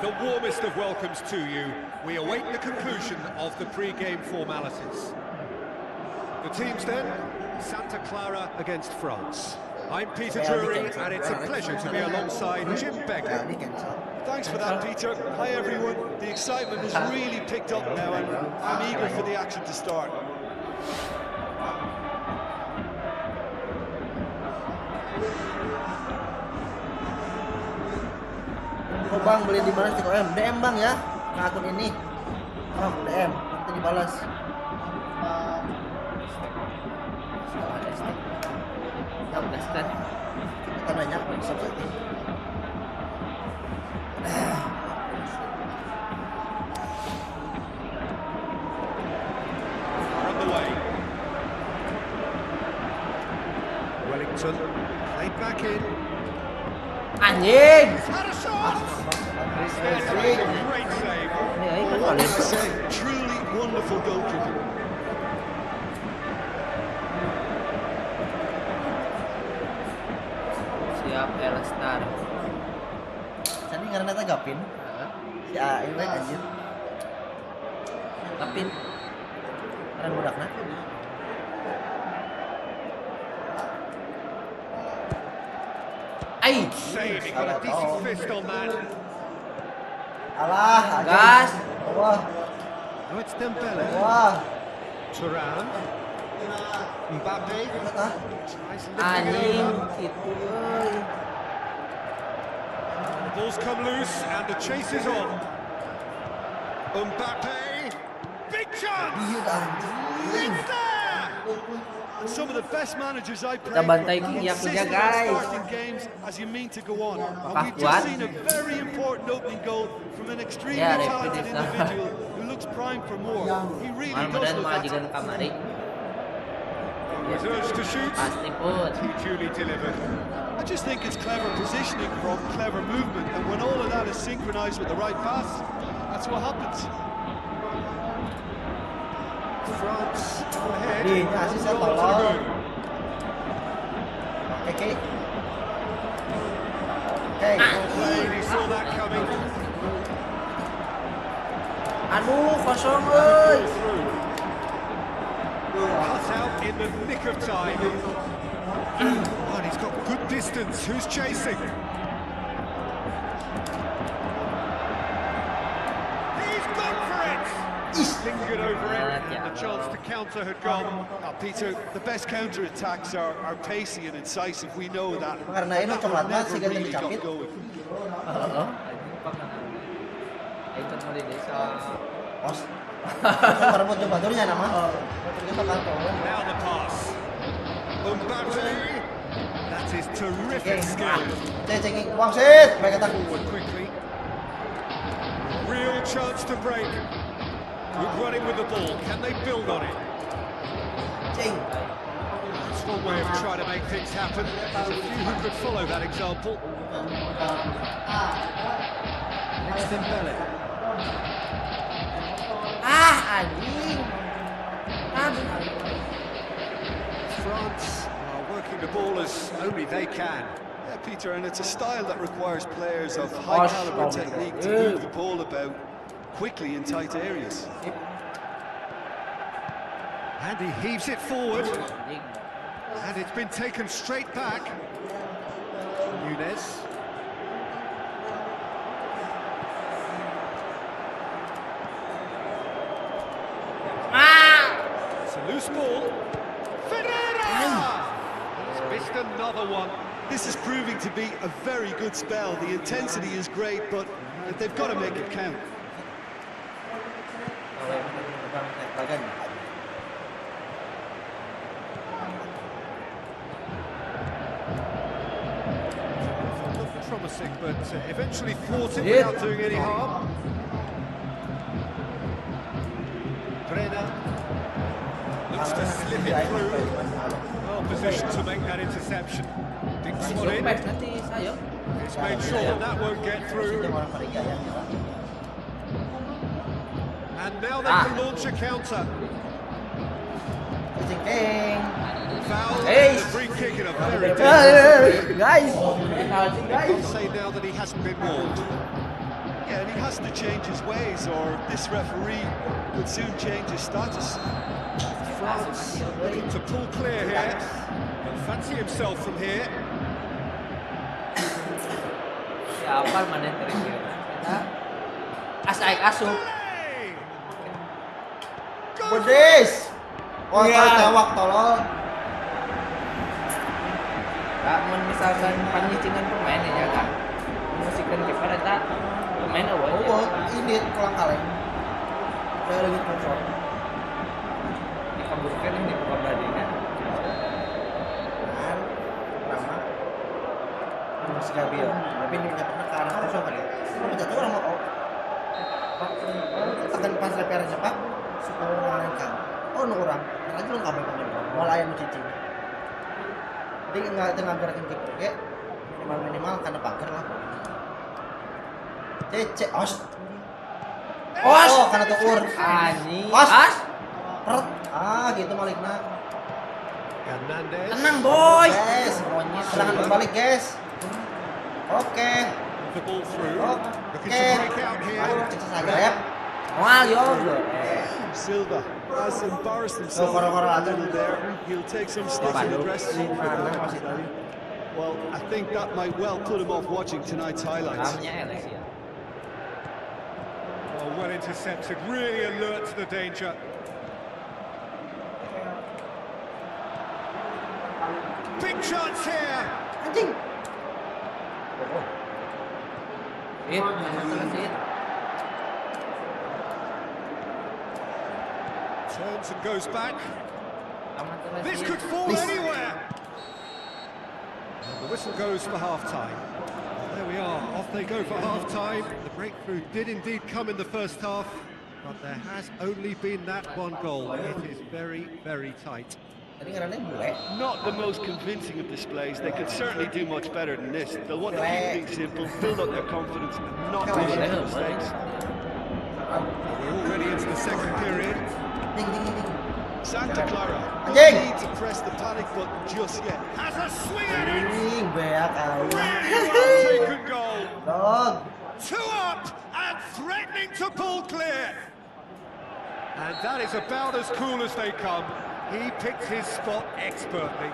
The warmest of welcomes to you. We await the conclusion of the pre-game formalities. The teams then, Santa Clara against France. I'm Peter Drury, and it's a pleasure to be alongside Jim Beglin. Thanks for that, Peter. Hi, everyone. The excitement has really picked up now, and I'm eager for the action to start. Oh bang, beli di mana sih kok DM bang ya, ke akun ini. Oh DM, nanti dibalas. Ya udah kan, kita banyak bisa berarti. On the way. Wellington, played back in. Anjing. Had a shot! Great save. Truly wonderful goalkeeping. Siap Elstar. Tadi karena tanggapin. Si A ini anjir. Tanggapin. Karena budakna. Ai, Save, he got a decent fist on that. alah, gas. Wah. Oh, it's Dembele. Wah, Turan. Mbappe. ah, Tries lifting it anjing over. gitu euy. The ball's come loose and the chase is on. Mbappe. Big chance. Iya anjing. It's there. Some of the best managers I played Kita bantai for Yakuza, insist on guys. starting games as you mean to go on. And we've kuat. just seen a very important opening goal from an extremely Ya, talented repeat, individual who looks primed for more. He really does Mudah-mudahan look that. mengajukan kamari. Was urged to shoot. Pasti pun. He duly delivered. I just think it's clever positioning from clever movement, and when all of that is synchronized with the right pass, that's what happens. France ahead. Ini asis ya Goal to the tolong. good. Oke. Oke. Well played, he saw that coming. Aduh, kosong euy. Through. Cut out in the nick of time. Oh, and he's got good distance. Who's chasing? He's gone for it! Lingered over it, and the chance to counter had gone. Peter, the best counter-attacks are pacey and incisive. We know that. Karena ini coklatnya sih Never ganti really got dicapit. going. Heeh. Ikut mau di desa. Os. Para buat coba turunnya nama. Kita kantor. Now the pass. Mbappe. That is terrific skill. Cek wangsit. Mereka tak. Forward quickly. Real chance to break. Good running with the ball. Can they build on it? Cing. That's one way of trying to make things happen. There's a few who could follow that example. Next Dembele. Anjing. France are working the ball as only they can. Yeah, Peter, and it's a style that requires players of high-caliber technique to move the ball about quickly in tight areas. And he heaves it forward. And it's been taken straight back. Nunez. It's a loose ball. Ferreira! He's missed another one. This is proving to be a very good spell. The intensity is great, but they've got to make it count. Looked promising, but eventually thwarted without doing any harm. Brenner looks to slip it through. Well positioned to make that interception. Dinks one in. He's made sure that that won't get through. And now they can launch a counter. Foul, and a free kick in a very dangerous area. Guys. I'll say now that he hasn't been warned. Yeah, and he has to change his ways, or this referee could soon change his status. France looking to pull clear here. He'll fancy himself from here. Siapa mana terakhir? Asaik asup. Hey! Pedes. Oh, tawak tolol. Namun misalkan panyicingan pemain ya kan. Musikan kiper eta pemain awal. Oh, ini kurang kaleng. Saya lagi kontrol. Dikaburkan ini bukan badinya. Kan lama. Masih gabil. Tapi ini punya pernah ke arah kosong kan ya. Mau jatuh orang mau. Tekan pas repair cepat. Suka ngalahin. Oh, nu orang. Karena itu nggak boleh mau layan cicing. Jadi nggak gerakin kiper ya. Minimal karena pagar lah. Cece os. Os. Oh, karena tukur. Anjing. Os. Gitu malikna. Hernandez. Tenang boy. Guys, serangan berbalik guys. Oke. The ball through. Looking Oke. to break out here. Kita sagrep. Wah, yo. Silva has embarrassed himself a little there. He'll take some stick in the dressing room for that. Well, I think that might well put him off watching tonight's highlights. Oh, well intercepted, really alert to the danger. Big chance here. Anjing. It. Turns and goes back. This Please. could fall anywhere. The whistle goes for half-time. There we are, off they go for half-time. The breakthrough did indeed come in the first half, but there has only been that one goal. It is very, very tight. Not the most convincing of displays. They could certainly do much better than this. They'll want to keep things simple, build up their confidence, and not make any mistakes. We're already into the second period. Santa Clara don't Anjing. need to press the panic button just yet. Has a swing at it. Anjing, beak kali. Really well taken goal. Dog. 2 up and threatening to pull clear. And that is about as cool as they come. He picked his spot expertly.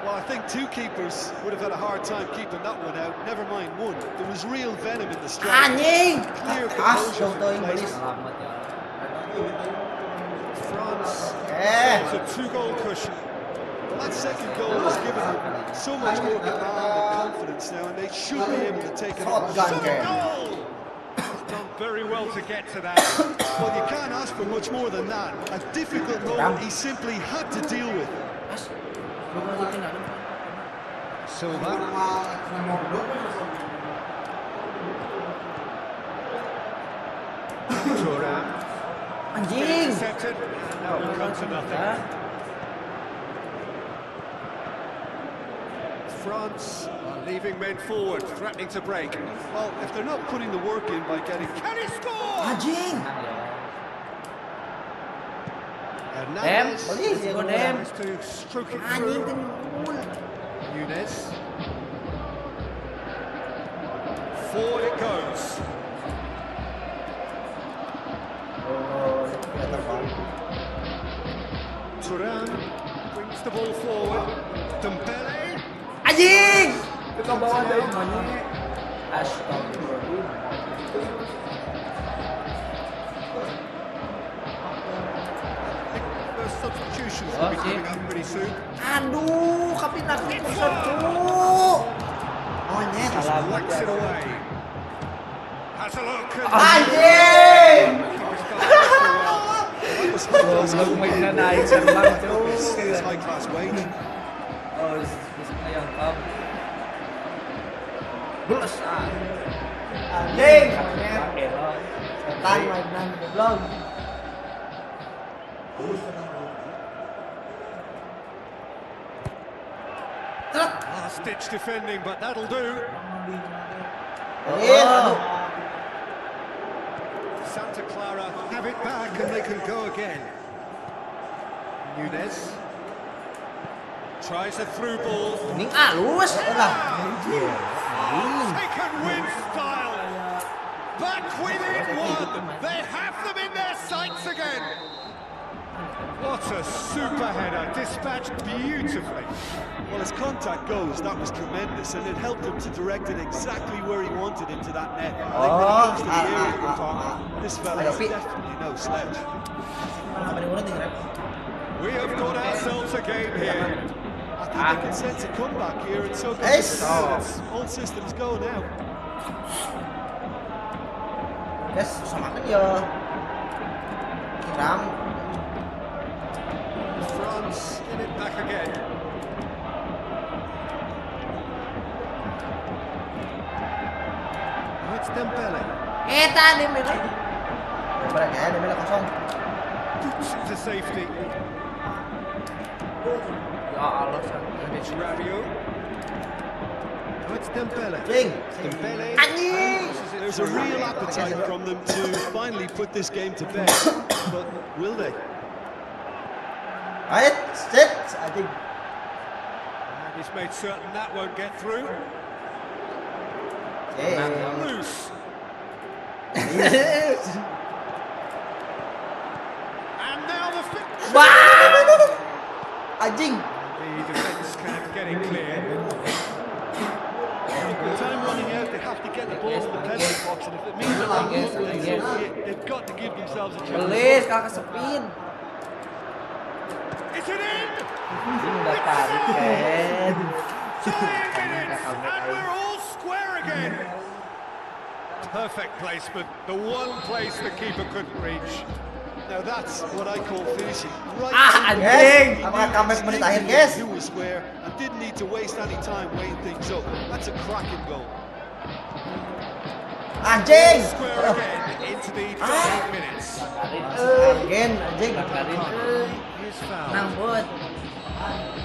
Well, I think two keepers would have had a hard time keeping that one out. Never mind one. There was real venom in the strike. Anjing. Clear Ah, composure contoh from place. Inggris. France has a 2-goal cushion. Well, that second goal has given them so much more command and confidence now, and they should be able to take it on. Shotgun game. Goal! He's done very well to get to that. Well, you can't ask for much more than that. A difficult moment he simply had to deal with. Silva. Thuram. Anjing. Intercepted. And that will come to nothing. France are leaving men forward, threatening to break. Well, if they're not putting the work in by getting... Can he score? Anjing. Hernandez Polisi ya Dem. has to stroke it Anjing through. tenggul. Nunez. Forward it goes. Oh, kelihatan banget. Thuram brings the ball forward. Dembele. Anjing. Ke bawah dari mana? Astagfirullah. First substitutions will be coming up pretty soon. Aduh, kapitan Peterson tuh. Monyet. Whacks it away. Has a look and Anjing. Belum mainnya naik terbang tuh. It's high-class wage. Oh, bisa yang top. Belas. Anjing. Setan mainan goblok. last-ditch defending, but that'll do. Santa Clara have it back and they can go again. Nunez tries a through ball. Taken with style. Back within one. They have them in their sights again. What a super header, dispatched beautifully. Well, as contact goes, that was tremendous, and it helped him to direct it exactly where he wanted into that net. I think when it comes to the area you're talking, this fella is definitely no slouch. We have got ourselves a game here. I think they can sense a comeback here, and so it's all systems go now. Yes, sama kan ya. Kiram. France get it back again. Oh, it's Dembele. Dembele. Dembele kosong. Boots it to safety. Ya Allah, And it's Rabiot. Oh, it's Dembele. Dembele. There's a real appetite from them to finally put this game to bed, but will they? I think. And he's made certain that won't get through. Loose. And now the Anjing. The defence can't get it clear. With time running out, they have to get the ball in the penalty box, and if it means that they've got to give themselves a chance. Belis kalah kesepin. Is it in? Udah tarik kan. 5 minutes, and we're all square again. Perfect placement, the one place the keeper couldn't reach. Now that's what I call finishing. Right. Anjing. Apakah comeback menit akhir, guys? Who was square and didn't need to waste any time weighing things up. That's a cracking goal. Anjing. Square again into the dying minutes. Anjing. Here's foul. Nambut.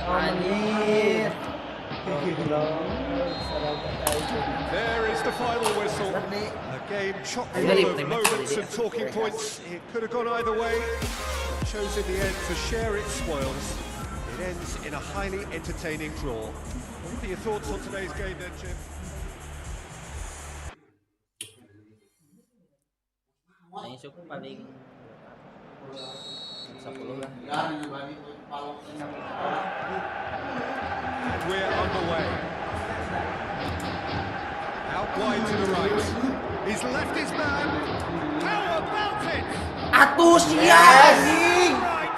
Anjir. There is the final whistle. A game chock full of moments and talking points. It could have gone either way. It chose in the end to share its spoils. It ends in a highly entertaining draw. What are your thoughts on today's game then, Jim? Yang suka paling 10 lah. And we're underway. Out wide to the right. He's left his man. How about it? Atuh sia anjing. Right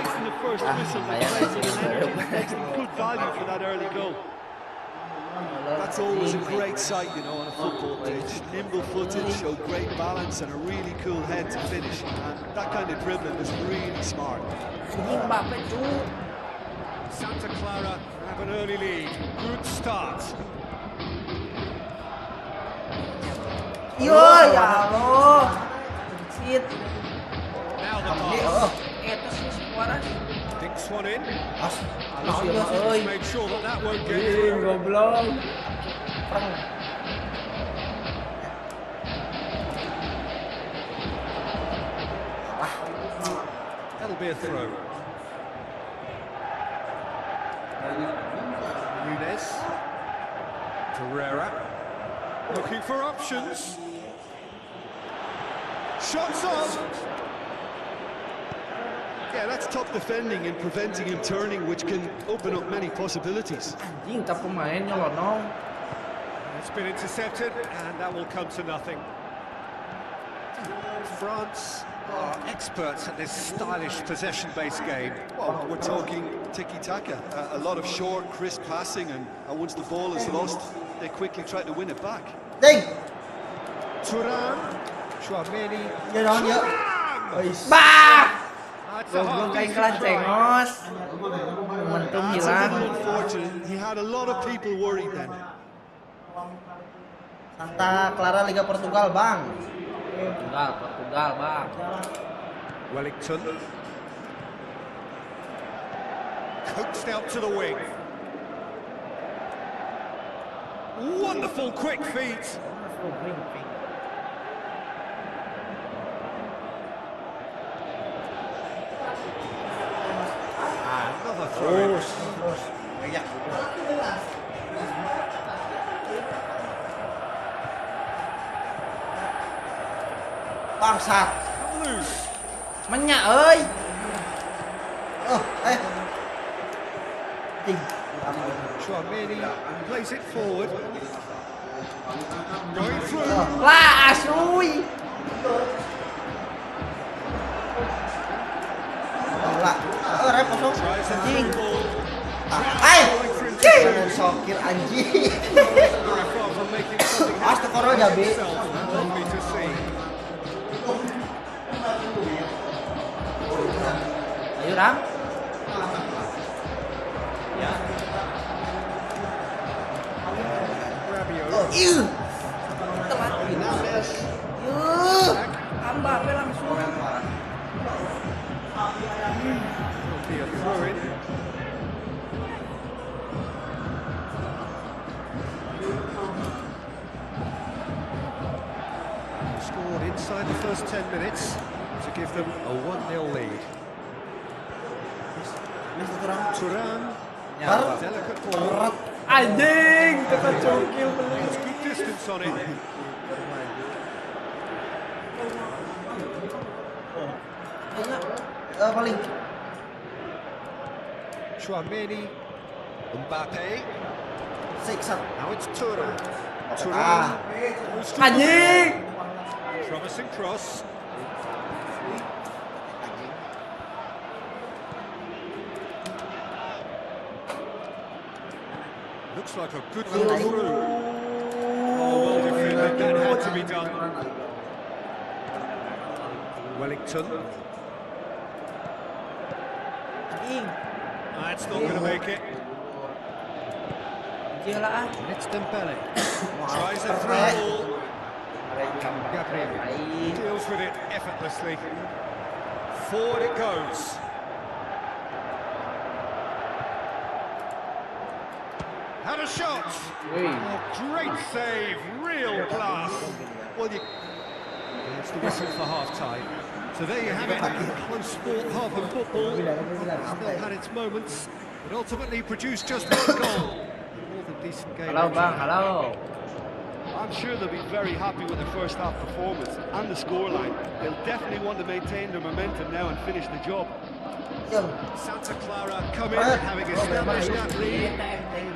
from the first whistle, the pressing and energy makes them good value for that early goal. That's always a great sight, you know, on a football pitch. Nimble-footed, show great balance and a really cool head to finish. And that kind of dribbling is really smart. Anjing Mbappe tuh. Santa Clara have an early lead. Good start. Yo ya Allah. Shit. Now the pass. Itu sih suara. Dinks one in. Halus ya euy. Make sure that won't get through. Goblok. Perang. That'll be a throw. Nunes. Pereira. Looking for options. Shots on. Yeah, that's top defending and preventing him turning, which can open up many possibilities. Anjing tak pemain nyelonong. It's been intercepted, and that will come to nothing. France are experts at this stylish possession-based game. Well, we're talking tiki-taka, a lot of short, crisp passing, and once the ball is lost, they quickly try to win it back. Ding. Thuram, Chouameni. Ya dong ya. Thuram! Bah. That's a Goblok kain half-decent try. cengos. Momentum That's a hilang. little unfortunate. He had a lot of people worried then. Santa Clara Liga Portugal, Bang. Portugal, Bang. Wellington. Coaxed out to the wing. Wonderful quick feet. Another throw. Bangsat. Loose. Menyak euy. Ding. Chouameni plays it forward. Going through. Lah, asuy. Lah, rep kosong. Tries a Anjing. through ball. Hai. Going for interception. Sokir anjing. Very far from making something happen Astagfirullah Jabe. himself. Lovely to see. Ayo Ram. Rabiot. Ih. Telat. Mbappe langsung. Will be a throw in. Scored inside the first 10 minutes to give them a 1-0 lead. Thuram, delicate ball. Anjing, kita cokil It's good distance on it. paling. Chouameni, Mbappe, Now it's Tura. Ah. Anjing. Promising cross. Looks like a good run through. Oh, well defended. That had to be done. Wellington. That's not going to make it. It's Dembele. Tries a throw. Gabriel deals with it effortlessly. Forward it goes. Had a shot. Oh, great save. Real class. Well, it's the whistle for half-time. So there you have it. Close sport, half of football. Still had its moments, but ultimately produced just one goal. More than decent game. Halo Bang, halo. I'm sure they'll be very happy with the first half performance and the scoreline. They'll definitely want to maintain their momentum now and finish the job. Santa Clara come in, having established that lead,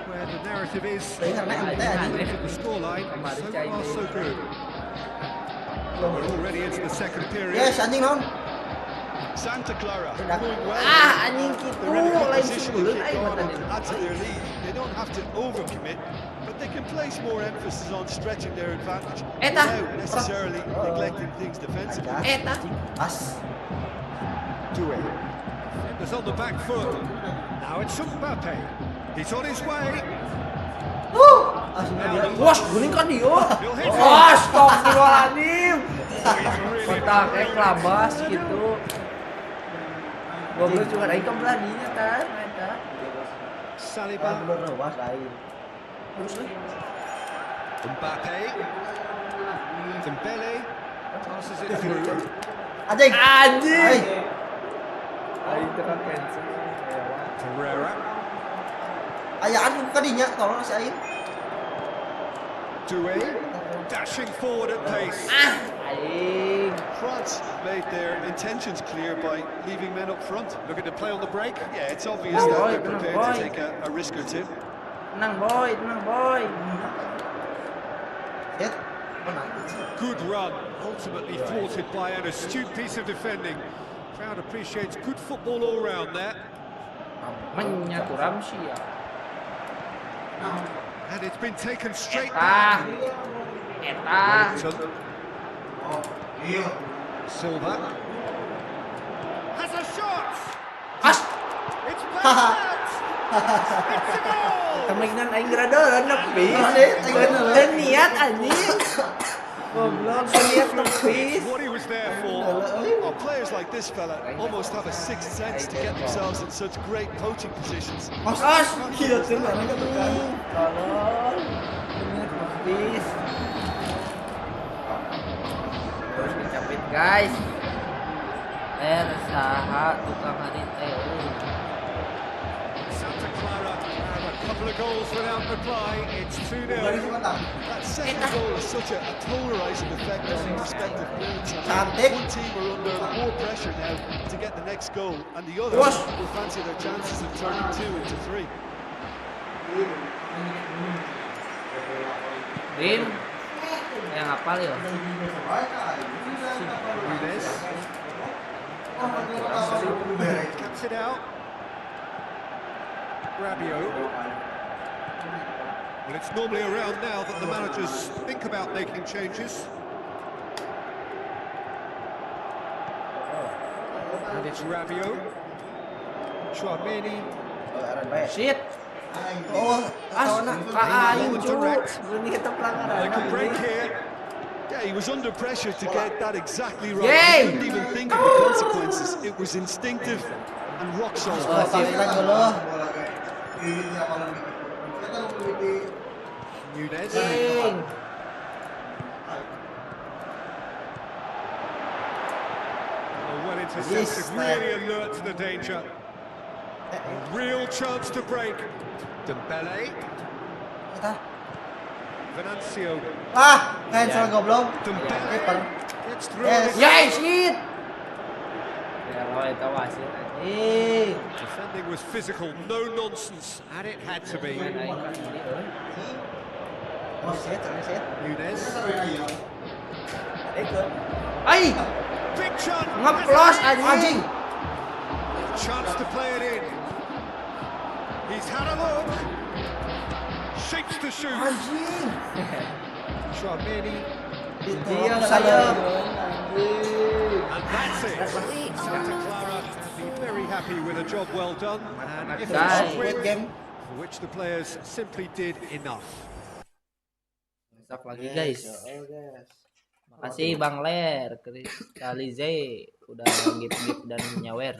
where the narrative is look at the scoreline. So far, so good. We're already into the second period. Yes, anjing non. Santa Clara going well. Anjing gitu. They're in a good Lain position to sebelum kick aing on mata and add to their lead. They don't have to overcommit, but they can place more emphasis on stretching their advantage without necessarily neglecting things defensively. Pas. Defenders on the back foot. Now it's Mbappe. He's on his way. Bos, guling kan dia. He'll hit it. Astagfirullahaladzim. Kotaknya kelabas gitu. Goblok juga aing kan beladinya kan, eta. Saliba. Bener was aing. Mbappe. Dembele. Passes it through. Anjing. Anjing. Aing tekan pensi. Herrera. Ayaan buka dinya, tolong si aing. Doué. Dashing forward at pace. Aing. France made their intentions clear by leaving men up front. Looking to play on the break. Yeah, it's obvious that they're prepared to take a risk or two. Tenang boy, tenang boy. Hit. Good run, ultimately thwarted by an astute piece of defending. Crowd appreciates good football all round there. Mainnya kurang sih ya. And it's been taken straight Eta. back. Eta. Silva. Has a shot! As. It's passed out! It's a goal! Kemungkinan aing gerada nepis. Dan niat anjing. Goblok, niat nepis. What he was there for. Oh, players like this fella almost have a sixth sense to get themselves in such great poaching positions. As, gila tuh mana kan. Tolong. Niat nepis. Terus dicapit guys. Saha tukang hadit Santa Clara have a couple of goals without reply. It's 2-0. That second goal has such a polarising effect on the respective moods. Cantik. One team are under more pressure now to get the next goal, and the other will fancy their chances of turning 2 into 3. Rin, yang hafal ya? Nunes. Cuts it out. Rabiot. Well, it's normally around now that the managers think about making changes. And it's Rabiot. Chouameni. Shit. Oh, aing Direct. Ini kita pelanggaran. They can break here. Yeah, he was under pressure to get that exactly right. Yay! He couldn't even think of the consequences. It was instinctive and rock solid. Nunes. Well intercepted, really alert to the danger. A real chance to break. Dembele. Venancio. Cancel goblok. Dembele gets through. Yes. Yay, shit. Ya, lo eta wasit anjing. Defending was physical, no nonsense, and it had to be. Nunes. Ay, Big chance. ngeplos anjing. Chance to play it in. He's had a look. Shapes to shoot. Anjing. Chouameni. Diam sayang. And that's it. Santa Clara be very happy with a job well done. And if Guys, it's a win, game. for which the players simply did enough. Stop lagi guys. Makasih Bang Ler, Kalize udah ngip-ngip dan nyawer.